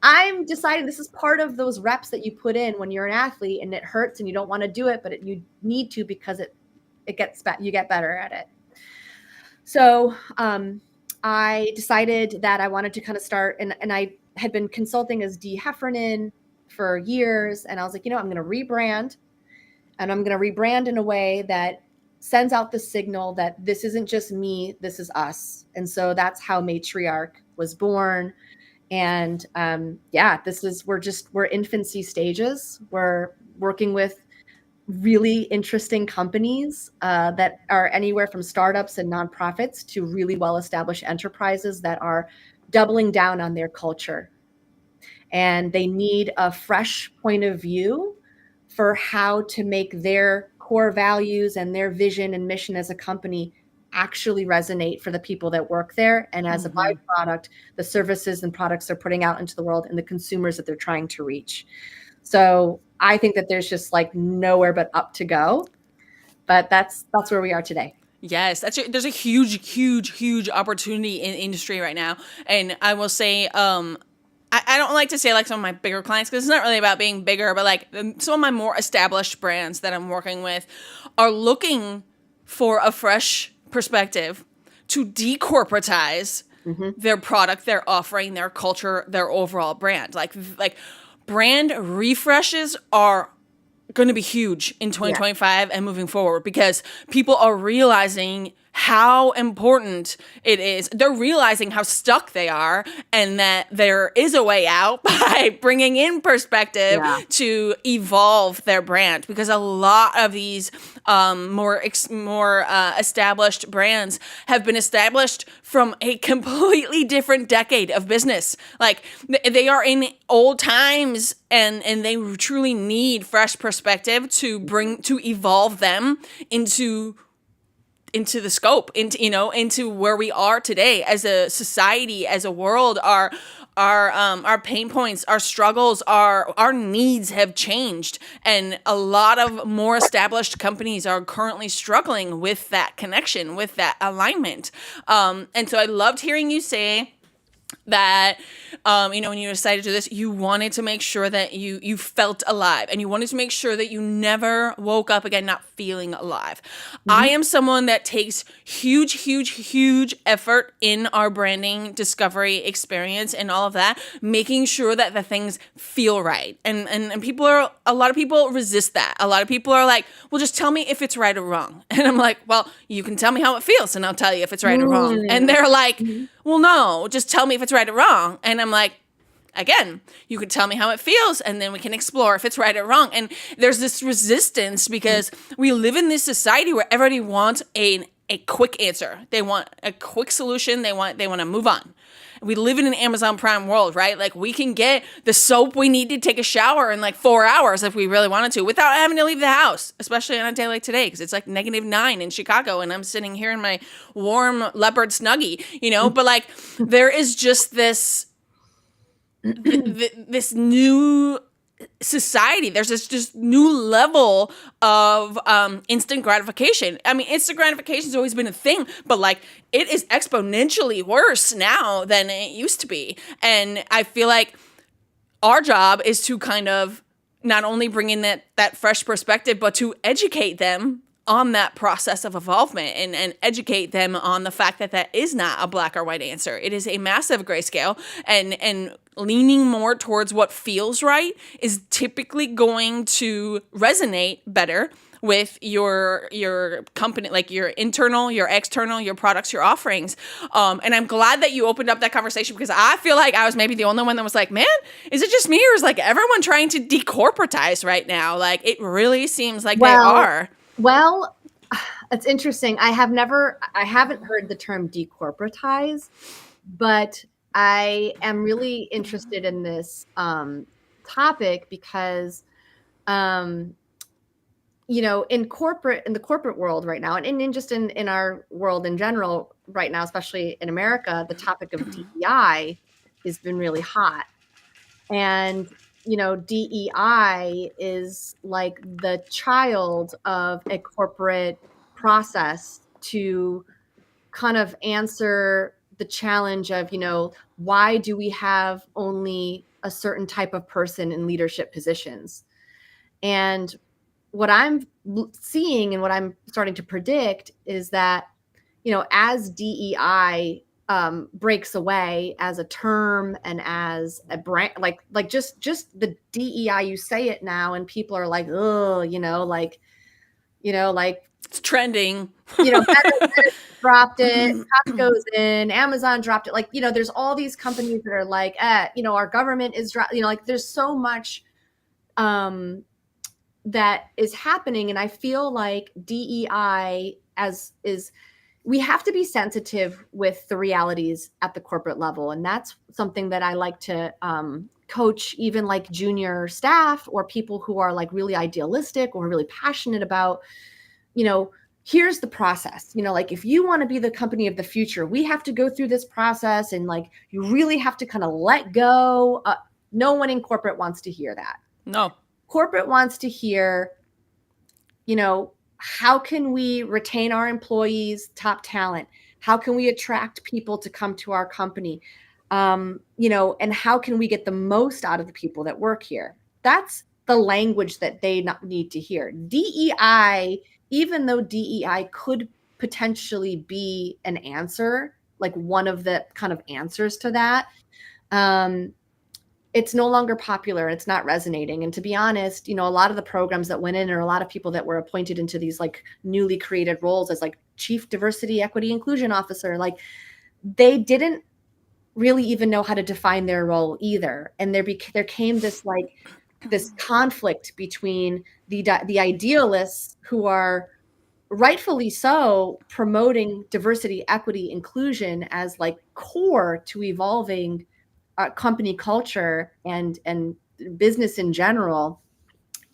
I'm deciding this is part of those reps that you put in when you're an athlete and it hurts and you don't want to do it, but you need to because you get better at it. So I decided that I wanted to kind of start, and I had been consulting as Dee Heffernan for years. And I was like, I'm going to rebrand, and I'm going to rebrand in a way that sends out the signal that this isn't just me, this is us. And so that's how Matriarch was born. And we're infancy stages. We're working with really interesting companies that are anywhere from startups and nonprofits to really well-established enterprises that are doubling down on their culture. And they need a fresh point of view for how to make their core values and their vision and mission as a company actually resonate for the people that work there. And as a byproduct, the services and products they're putting out into the world and the consumers that they're trying to reach. So I think that there's just like nowhere but up to go. But that's where we are today. Yes, there's a huge opportunity in industry right now, and I will say, I don't like to say like some of my bigger clients because it's not really about being bigger, but like some of my more established brands that I'm working with are looking for a fresh perspective to decorporatize their product, their offering, their culture, their overall brand. Like brand refreshes are going to be huge in 2025 and moving forward because people are realizing how important it is. They're realizing how stuck they are and that there is a way out by bringing in perspective to evolve their brand, because a lot of these more established brands have been established from a completely different decade of business. Like they are in old times and they truly need fresh perspective to evolve them into the scope, into where we are today as a society, as a world. Our pain points, our struggles, our needs have changed, and a lot of more established companies are currently struggling with that connection, with that alignment. And so I loved hearing you say that when you decided to do this, you wanted to make sure that you felt alive, and you wanted to make sure that you never woke up again not feeling alive. I am someone that takes huge effort in our branding discovery experience and all of that, making sure that the things feel right. And a lot of people resist that. A lot of people are like, well, just tell me if it's right or wrong. And I'm like, well, you can tell me how it feels and I'll tell you if it's right or wrong. And they're like, well, no, just tell me if it's right or wrong. And I'm like, again, you can tell me how it feels and then we can explore if it's right or wrong. And there's this resistance because we live in this society where everybody wants a quick answer. They want a quick solution. They want to move on. We live in an Amazon Prime world, right? Like we can get the soap we need to take a shower in like 4 hours if we really wanted to without having to leave the house, especially on a day like today because it's like -9 in Chicago and I'm sitting here in my warm leopard snuggie, but like there is just this new society. There's this just new level of instant gratification. I mean, instant gratification has always been a thing, but like it is exponentially worse now than it used to be. And I feel like our job is to kind of not only bring in that fresh perspective, but to educate them on that process of evolvement and educate them on the fact that is not a black or white answer. It is a massive grayscale, and leaning more towards what feels right is typically going to resonate better with your company, like your internal, your external, your products, your offerings. And I'm glad that you opened up that conversation because I feel like I was maybe the only one that was like, man, is it just me or is like everyone trying to decorporatize right now? Like it really seems like they are. Well, it's interesting. I haven't heard the term decorporatize, but I am really interested in this topic because, in the corporate world right now, and in our world in general right now, especially in America, the topic of DEI has been really hot. And DEI is like the child of a corporate process to kind of answer the challenge of, why do we have only a certain type of person in leadership positions? And what I'm seeing and what I'm starting to predict is that, as DEI breaks away as a term and as a brand, like just the DEI, you say it now and people are like, oh, like it's trending. Meta dropped it, Costco's in, Amazon dropped it. Like, there's all these companies that are like, our government is like there's so much that is happening. And I feel like DEI we have to be sensitive with the realities at the corporate level. And that's something that I like to coach even like junior staff or people who are like really idealistic or really passionate about, here's the process, like if you want to be the company of the future, we have to go through this process, and like you really have to kind of let go. No one in corporate wants to hear that. No. Corporate wants to hear, how can we retain our employees, top talent? How can we attract people to come to our company? And how can we get the most out of the people that work here? That's the language that they need to hear. DEI, even though DEI could potentially be an answer, like one of the kind of answers to that, it's no longer popular. It's not resonating. And to be honest, a lot of the programs that went in, or a lot of people that were appointed into these like newly created roles as like chief diversity, equity, inclusion officer, like they didn't really even know how to define their role either. And there came this conflict between the idealists who are rightfully so promoting diversity, equity, inclusion as like core to evolving company culture and business in general,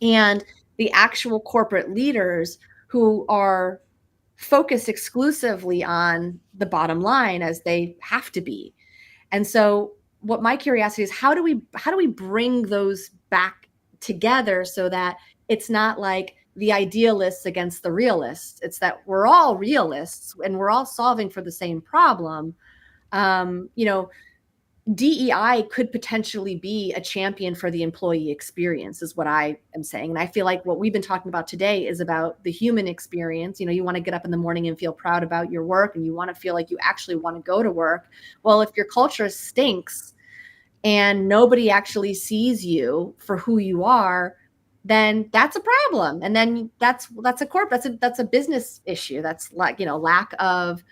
and the actual corporate leaders who are focused exclusively on the bottom line, as they have to be. And so what my curiosity is, how do we bring those back together so that it's not like the idealists against the realists? It's that we're all realists and we're all solving for the same problem. DEI could potentially be a champion for the employee experience, is what I am saying. And I feel like what we've been talking about today is about the human experience. You want to get up in the morning and feel proud about your work, and you want to feel like you actually want to go to work. Well, if your culture stinks and nobody actually sees you for who you are, then that's a problem. And then that's a business issue. That's like, lack of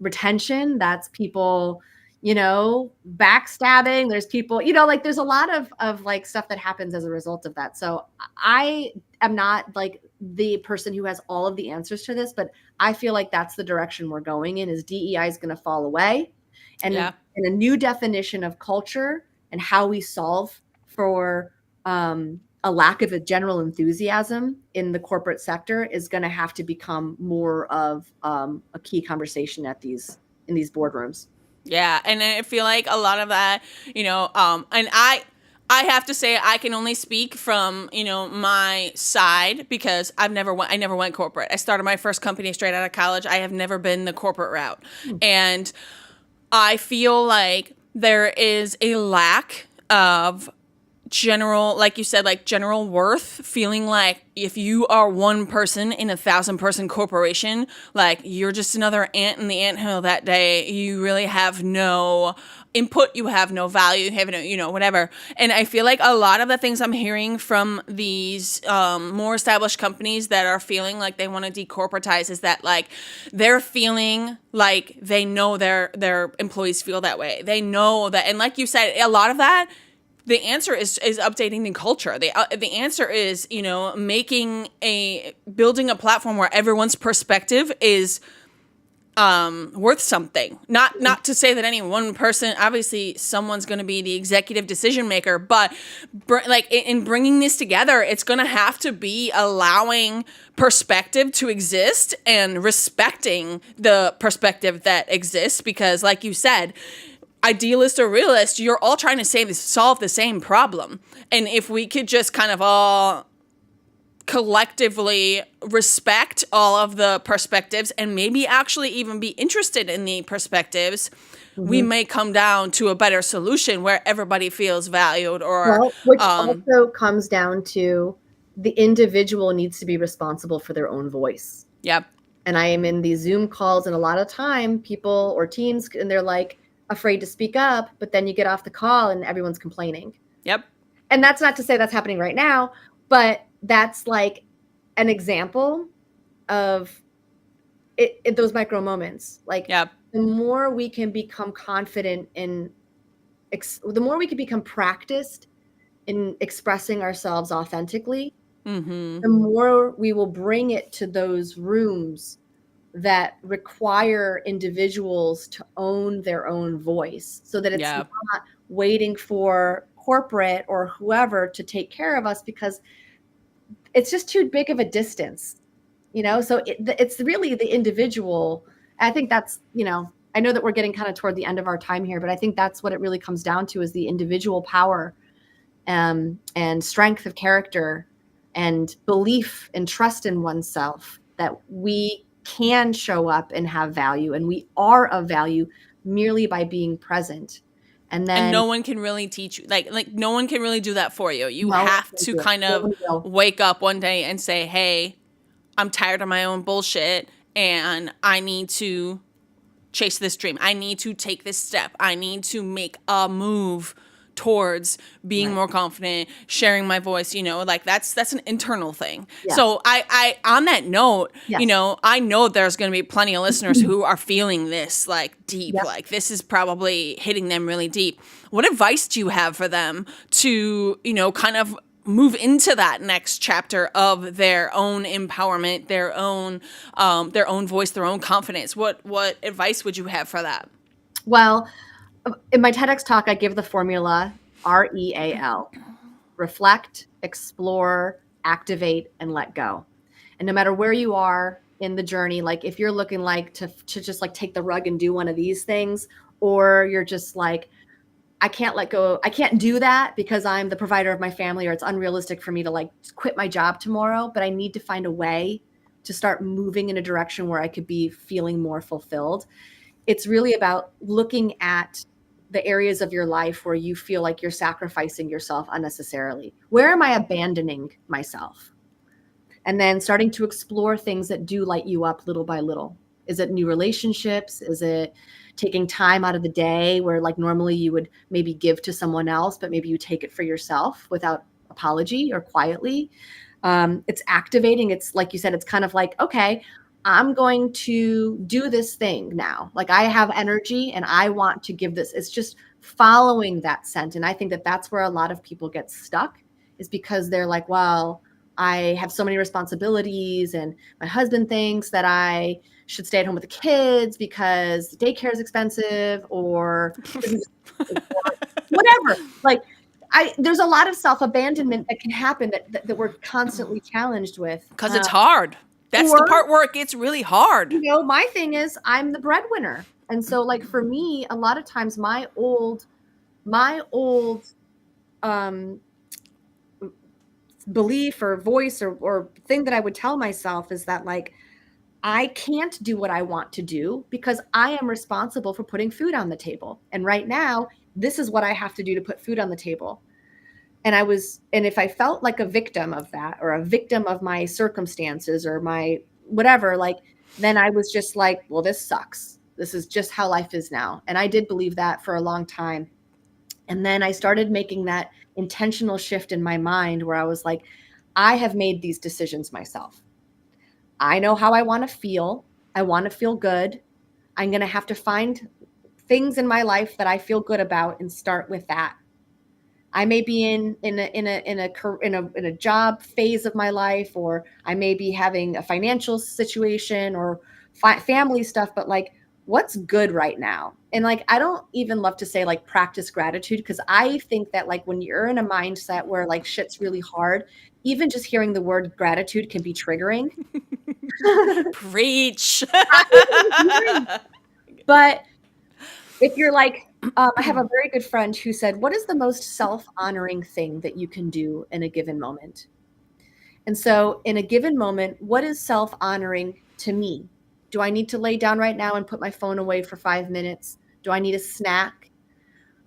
retention. That's people, backstabbing. There's people, like there's a lot of like stuff that happens as a result of that. So I am not like the person who has all of the answers to this, but I feel like that's the direction we're going in, is DEI is going to fall away. And Yeah. and a new definition of culture and how we solve for a lack of a general enthusiasm in the corporate sector is going to have to become more of a key conversation in these boardrooms. Yeah, and I feel like a lot of that, and I have to say I can only speak from, my side, because I never went corporate. I started my first company straight out of college. I have never been the corporate route. And I feel like there is a lack of general, like you said, like general worth, feeling like if you are one person in 1,000-person corporation, like you're just another ant in the anthill that day. You really have no input, you have no value, you have no, whatever. And I feel like a lot of the things I'm hearing from these more established companies that are feeling like they want to decorporatize is that like they're feeling like they know their employees feel that way. They know that, and like you said, a lot of that, the answer is updating the culture. The answer is, building a platform where everyone's perspective is worth something. Not to say that any one person, obviously someone's going to be the executive decision maker, but in bringing this together, it's going to have to be allowing perspective to exist and respecting the perspective that exists, because like you said, idealist or realist, you're all trying to solve the same problem. And if we could just kind of all collectively respect all of the perspectives and maybe actually even be interested in the perspectives, we may come down to a better solution where everybody feels valued. Which also comes down to the individual needs to be responsible for their own voice. Yep. And I am in these Zoom calls, and a lot of time people or teams, and they're like afraid to speak up, but then you get off the call and everyone's complaining. Yep. And that's not to say that's happening right now, but that's like an example of it those micro moments. Like, yep. The more we can become confident the more we can become practiced in expressing ourselves authentically, the more we will bring it to those rooms that require individuals to own their own voice, so that it's Yeah. not waiting for corporate or whoever to take care of us, because it's just too big of a distance, so it's really the individual. I think that's, I know that we're getting kind of toward the end of our time here, but I think that's what it really comes down to, is the individual power, and strength of character and belief and trust in oneself, that we can show up and have value, and we are of value merely by being present. And And then no one can really teach you, like no one can really do that for you. You no one have can to do it. kind No of one will. wake up one day and say, hey, I'm tired of my own bullshit and I need to chase this dream. I need to take this step. I need to make a move towards being Right. more confident, sharing my voice, like that's an internal thing. Yes. So I on that note, Yes. I know there's going to be plenty of listeners who are feeling this like deep, Yep. like this is probably hitting them really deep. What advice do you have for them to, kind of move into that next chapter of their own empowerment, their own voice, their own confidence? What advice would you have for that? Well, in my TEDx talk, I give the formula REAL: reflect, explore, activate, and let go. And no matter where you are in the journey, like if you're looking like to just like take the rug and do one of these things, or you're just like, I can't let go, I can't do that because I'm the provider of my family, or it's unrealistic for me to like quit my job tomorrow, but I need to find a way to start moving in a direction where I could be feeling more fulfilled. It's really about looking at the areas of your life where you feel like you're sacrificing yourself unnecessarily. Where am I abandoning myself? And then starting to explore things that do light you up little by little. Is it new relationships? Is it taking time out of the day where like normally you would maybe give to someone else, but maybe you take it for yourself without apology or quietly? It's activating. It's like you said, it's kind of like, okay, I'm going to do this thing now. Like I have energy and I want to give this. It's just following that scent. And I think that that's where a lot of people get stuck, is because they're like, well, I have so many responsibilities and my husband thinks that I should stay at home with the kids because daycare is expensive, or whatever. Like there's a lot of self-abandonment that can happen that we're constantly challenged with. Because it's hard. That's the part where it gets really hard. My thing is I'm the breadwinner. And so like for me, a lot of times my old belief or voice or thing that I would tell myself is that like, I can't do what I want to do because I am responsible for putting food on the table. And right now, this is what I have to do to put food on the table. And if I felt like a victim of that, or a victim of my circumstances or my whatever, like, then I was just like, well, this sucks. This is just how life is now. And I did believe that for a long time. And then I started making that intentional shift in my mind where I was like, I have made these decisions myself. I know how I want to feel. I want to feel good. I'm going to have to find things in my life that I feel good about and start with that. I may be in a job phase of my life, or I may be having a financial situation or family stuff, but like, what's good right now? And like, I don't even love to say like practice gratitude, because I think that like when you're in a mindset where like shit's really hard, even just hearing the word gratitude can be triggering. Preach. But if you're like, I have a very good friend who said, what is the most self-honoring thing that you can do in a given moment? And so in a given moment, what is self-honoring to me? Do I need to lay down right now and put my phone away for 5 minutes? Do I need a snack?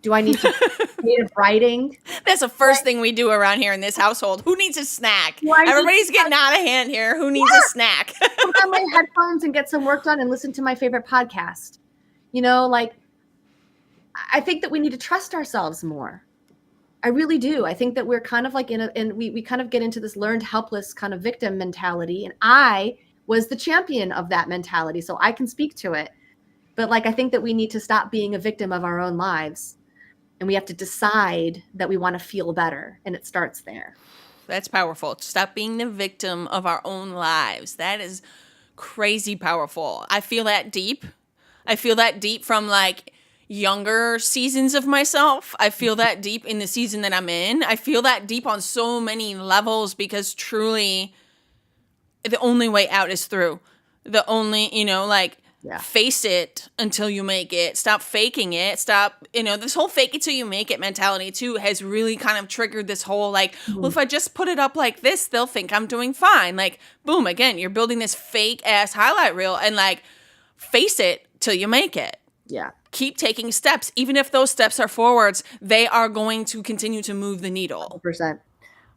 Do I need to creative writing? That's the first thing we do around here in this household. Who needs a snack? Do I need Everybody's to getting out of hand here. Who needs a snack? put on my headphones and get some work done and listen to my favorite podcast? Like, I think that we need to trust ourselves more. I really do. I think that we're kind of like we kind of get into this learned helpless kind of victim mentality. And I was the champion of that mentality, so I can speak to it. But like, I think that we need to stop being a victim of our own lives. And we have to decide that we want to feel better. And it starts there. That's powerful. Stop being the victim of our own lives. That is crazy powerful. I feel that deep. I feel that deep from like younger seasons of myself. I feel that deep in the season that I'm in. I feel that deep on so many levels because truly the only way out is through. The only, like Yeah. face it until you make it. Stop faking it. Stop, this whole fake it till you make it mentality too has really kind of triggered this whole like, well, if I just put it up like this, they'll think I'm doing fine. Like, boom, again, you're building this fake ass highlight reel and like face it till you make it. Yeah. Keep taking steps. Even if those steps are forwards, they are going to continue to move the needle. 100%.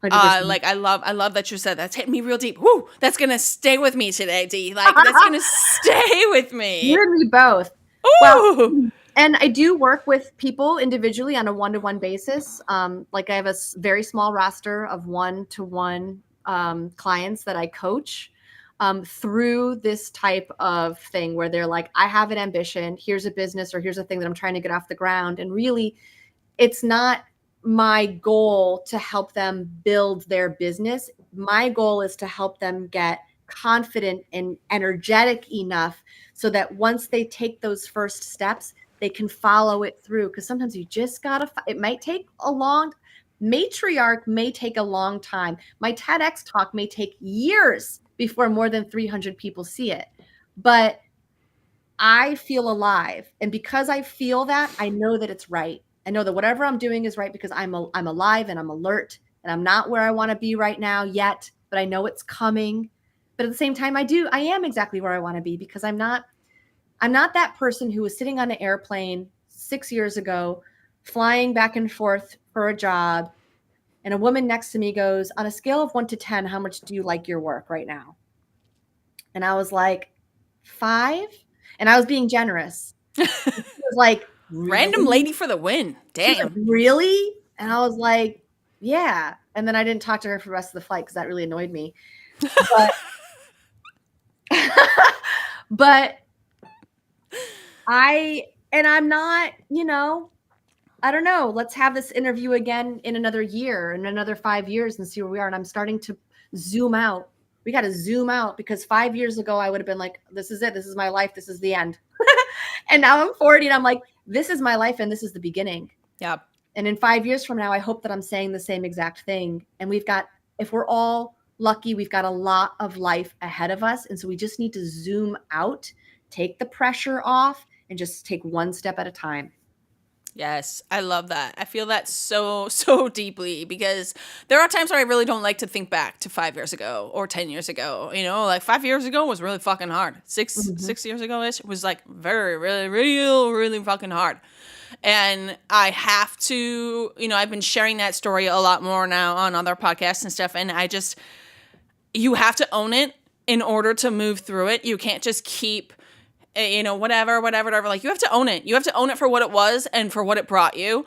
100%. Like I love that you said that's hit me real deep. Woo! That's gonna stay with me today, Dee. Like that's gonna stay with me. You and me both. Ooh. Well, and I do work with people individually on a one-to-one basis. Like I have a very small roster of one-to-one clients that I coach through this type of thing where they're like, I have an ambition. Here's a business or here's a thing that I'm trying to get off the ground. And really, it's not my goal to help them build their business. My goal is to help them get confident and energetic enough so that once they take those first steps, they can follow it through. Because sometimes you just gotta, it might take a long, matriarch may take a long time. My TEDx talk may take years before more than 300 people see it. But I feel alive. And because I feel that, I know that it's right. I know that whatever I'm doing is right because I'm alive and I'm alert and I'm not where I want to be right now yet, but I know it's coming. But at the same time, I am exactly where I want to be because I'm not that person who was sitting on an airplane 6 years ago, flying back and forth for a job. And a woman next to me goes, on a scale of 1 to 10, how much do you like your work right now? And I was like, 5. And I was being generous. It was like, really? Random lady for the win. Damn. Like, really? And I was like, yeah. And then I didn't talk to her for the rest of the flight because that really annoyed me. But I'm not, I don't know. Let's have this interview again in another year, in another 5 years and see where we are. And I'm starting to zoom out. We got to zoom out because 5 years ago, I would have been like, this is it. This is my life. This is the end. And now I'm 40 and I'm like, this is my life and this is the beginning. Yeah. And in 5 years from now, I hope that I'm saying the same exact thing. And if we're all lucky, we've got a lot of life ahead of us. And so we just need to zoom out, take the pressure off, and just take one step at a time. Yes, I love that. I feel that so, so deeply because there are times where I really don't like to think back to 5 years ago or 10 years ago. Like 5 years ago was really fucking hard. 6 years ago-ish was like really fucking hard. And I have to, I've been sharing that story a lot more now on other podcasts and stuff. And you have to own it in order to move through it. You can't just keep whatever. Like you have to own it. You have to own it for what it was and for what it brought you.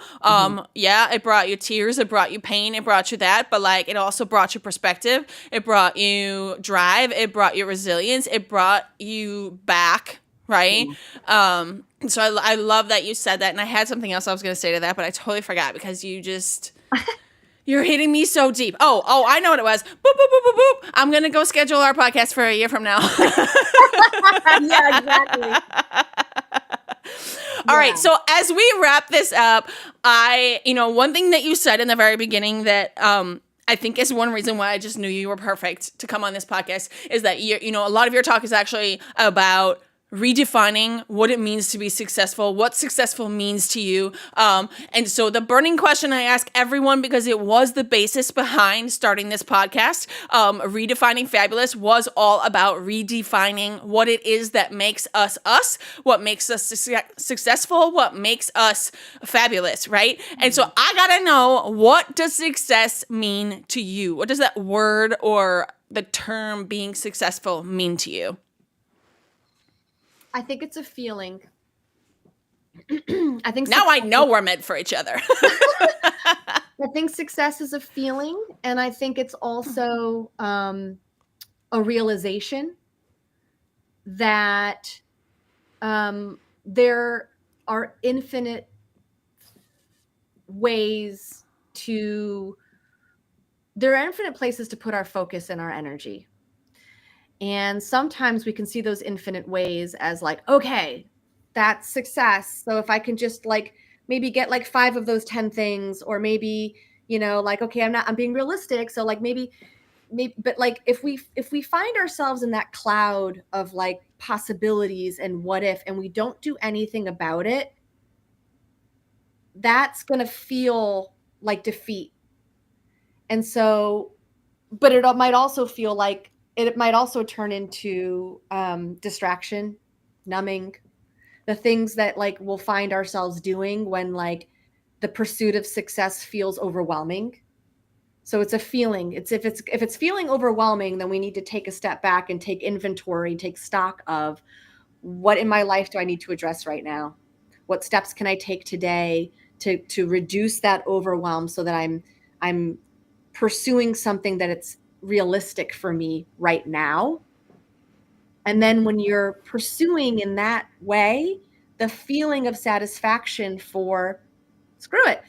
Yeah, it brought you tears. It brought you pain. It brought you that. But like, it also brought you perspective. It brought you drive. It brought you resilience. It brought you back. Right. So I love that you said that. And I had something else I was going to say to that, but I totally forgot because you're hitting me so deep. Oh, I know what it was. Boop, boop, boop, boop, boop. I'm going to go schedule our podcast for a year from now. Yeah, exactly. All right. So as we wrap this up, one thing that you said in the very beginning that, I think is one reason why I just knew you were perfect to come on this podcast is that, a lot of your talk is actually about redefining what it means to be successful, what successful means to you. And so the burning question I ask everyone, because it was the basis behind starting this podcast, Redefining Fabulous was all about redefining what it is that makes us us, what makes us successful, what makes us fabulous, right? And so I gotta know, what does success mean to you? What does that word or the term being successful mean to you? I think it's a feeling. I think now I know we're meant for each other. I think success is a feeling, and I think it's also a realization that there are infinite ways to there are infinite places to put our focus and our energy. And sometimes we can see those infinite ways as like, okay, that's success. So if I can just like maybe get like 5 of those 10 things, or maybe, like, okay, I'm being realistic. So like maybe, but like if we find ourselves in that cloud of like possibilities and what if, and we don't do anything about it, that's going to feel like defeat. And so, but it might also feel like it might also turn into distraction, numbing, the things that like we'll find ourselves doing when like the pursuit of success feels overwhelming. So it's a feeling. If it's feeling overwhelming, then we need to take a step back and take inventory, take stock of what in my life do I need to address right now? What steps can I take today to reduce that overwhelm so that I'm pursuing something that it's realistic for me right now. And then when you're pursuing in that way, the feeling of satisfaction for, screw it,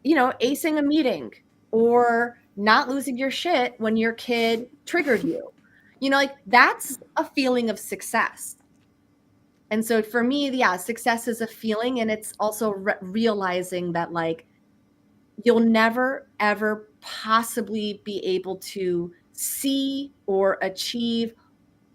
acing a meeting or not losing your shit when your kid triggered you, like that's a feeling of success. And so for me, yeah, success is a feeling. And it's also realizing that like, you'll never, ever possibly be able to see or achieve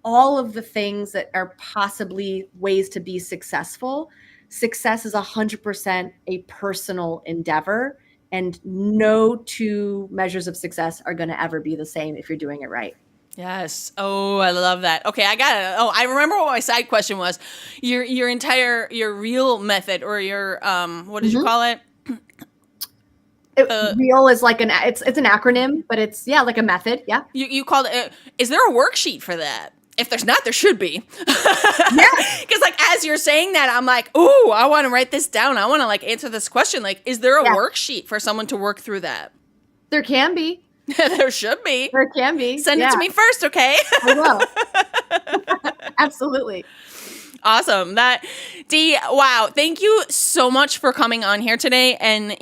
all of the things that are possibly ways to be successful. Success is 100% a personal endeavor, and no 2 measures of success are going to ever be the same if you're doing it right. Yes. Oh, I love that. Okay, I got it. Oh, I remember what my side question was. Your real method, or your what did you call it? Real is like it's an acronym, but it's like a method. Yeah. You called it. Is there a worksheet for that? If there's not, there should be. Yeah. Because like as you're saying that, I'm like, ooh, I want to write this down. I want to like answer this question. Like, is there a worksheet for someone to work through that? There can be. There should be. There can be. Send it to me first, okay? I will. Absolutely. Awesome. Dee, wow. Thank you so much for coming on here today. And,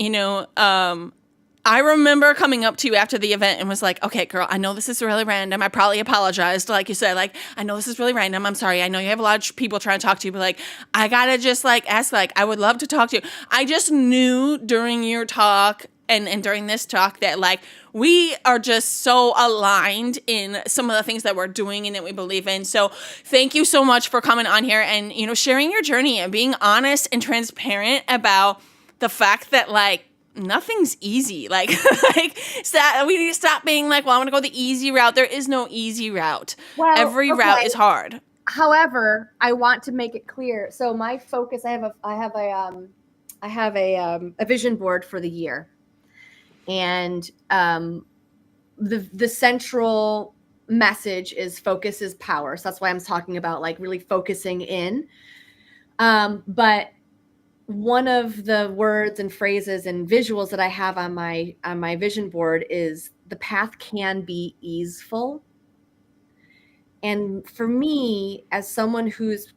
I remember coming up to you after the event and was like, okay, girl, I know this is really random. I probably apologized. Like you said, like, I know this is really random. I'm sorry. I know you have a lot of people trying to talk to you, but like, I gotta just like ask, like, I would love to talk to you. I just knew during your talk and during this talk that like, we are just so aligned in some of the things that we're doing and that we believe in. So thank you so much for coming on here and, sharing your journey and being honest and transparent about the fact that like, nothing's easy. Like, we need to stop being like, well, I want to go the easy route. There is no easy route. Well, every route is hard. However, I want to make it clear. So my focus, I have a vision board for the year, and the central message is focus is power. So that's why I'm talking about like really focusing in. But one of the words and phrases and visuals that I have on my vision board is the path can be easeful. And for me, as someone who's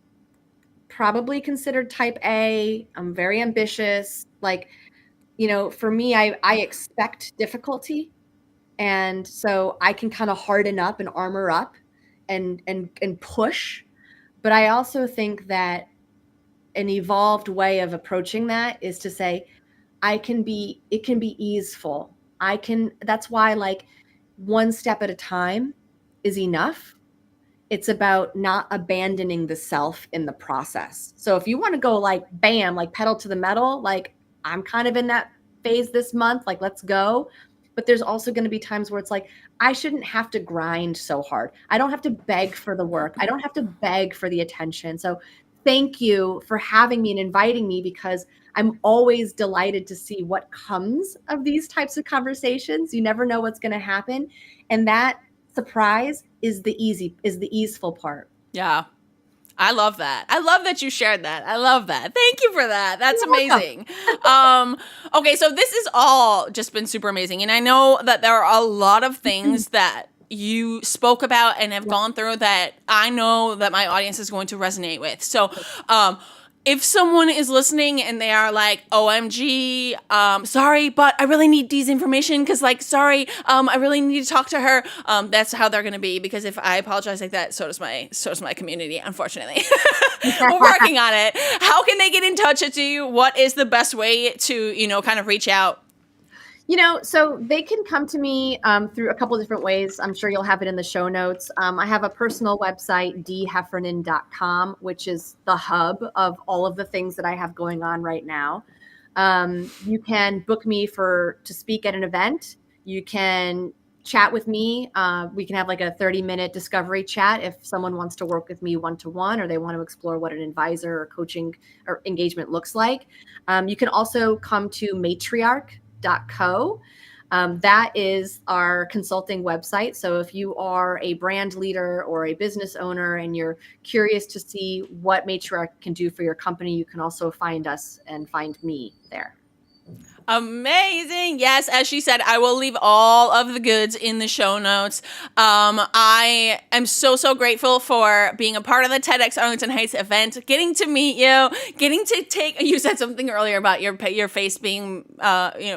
probably considered type A, I'm very ambitious. Like, for me, I expect difficulty. And so I can kind of harden up and armor up and push. But I also think that an evolved way of approaching that is to say, it can be easeful. That's why like one step at a time is enough. It's about not abandoning the self in the process. So if you want to go like, bam, like pedal to the metal, like I'm kind of in that phase this month, like let's go. But there's also going to be times where it's like, I shouldn't have to grind so hard. I don't have to beg for the work. I don't have to beg for the attention. So thank you for having me and inviting me, because I'm always delighted to see what comes of these types of conversations. You never know what's going to happen. And that surprise is the easeful part. Yeah. I love that. I love that you shared that. I love that. Thank you for that. That's amazing. Okay, so this has all just been super amazing. And I know that there are a lot of things that you spoke about and have gone through that I know that my audience is going to resonate with. So if someone is listening and they are like, OMG, sorry, but I really need Dee's information because, like, sorry, I really need to talk to her. That's how they're going to be, because if I apologize like that, so does my community, unfortunately. We're working on it. How can they get in touch with you? What is the best way to, kind of reach out? So they can come to me through a couple of different ways. I'm sure you'll have it in the show notes. I have a personal website, deeheffernan.com, which is the hub of all of the things that I have going on right now. You can book me to speak at an event. You can chat with me. We can have like a 30-minute discovery chat if someone wants to work with me one-to-one, or they want to explore what an advisor or coaching or engagement looks like. You can also come to matriarch.co. That is our consulting website. So if you are a brand leader or a business owner and you're curious to see what Matriarch can do for your company, you can also find us and find me there. Amazing. Yes, as she said, I will leave all of the goods in the show notes. I am so grateful for being a part of the TEDx Arlington Heights event, getting to meet you, getting to you said something earlier about your face being,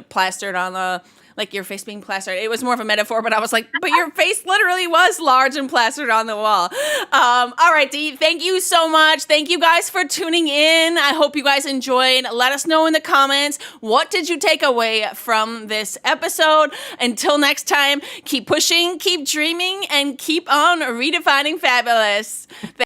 plastered on the, like your face being plastered. It was more of a metaphor, but I was like, but your face literally was large and plastered on the wall. All right, Dee, thank you so much. Thank you guys for tuning in. I hope you guys enjoyed. Let us know in the comments, what did you take away from this episode? Until next time, keep pushing, keep dreaming, and keep on redefining fabulous.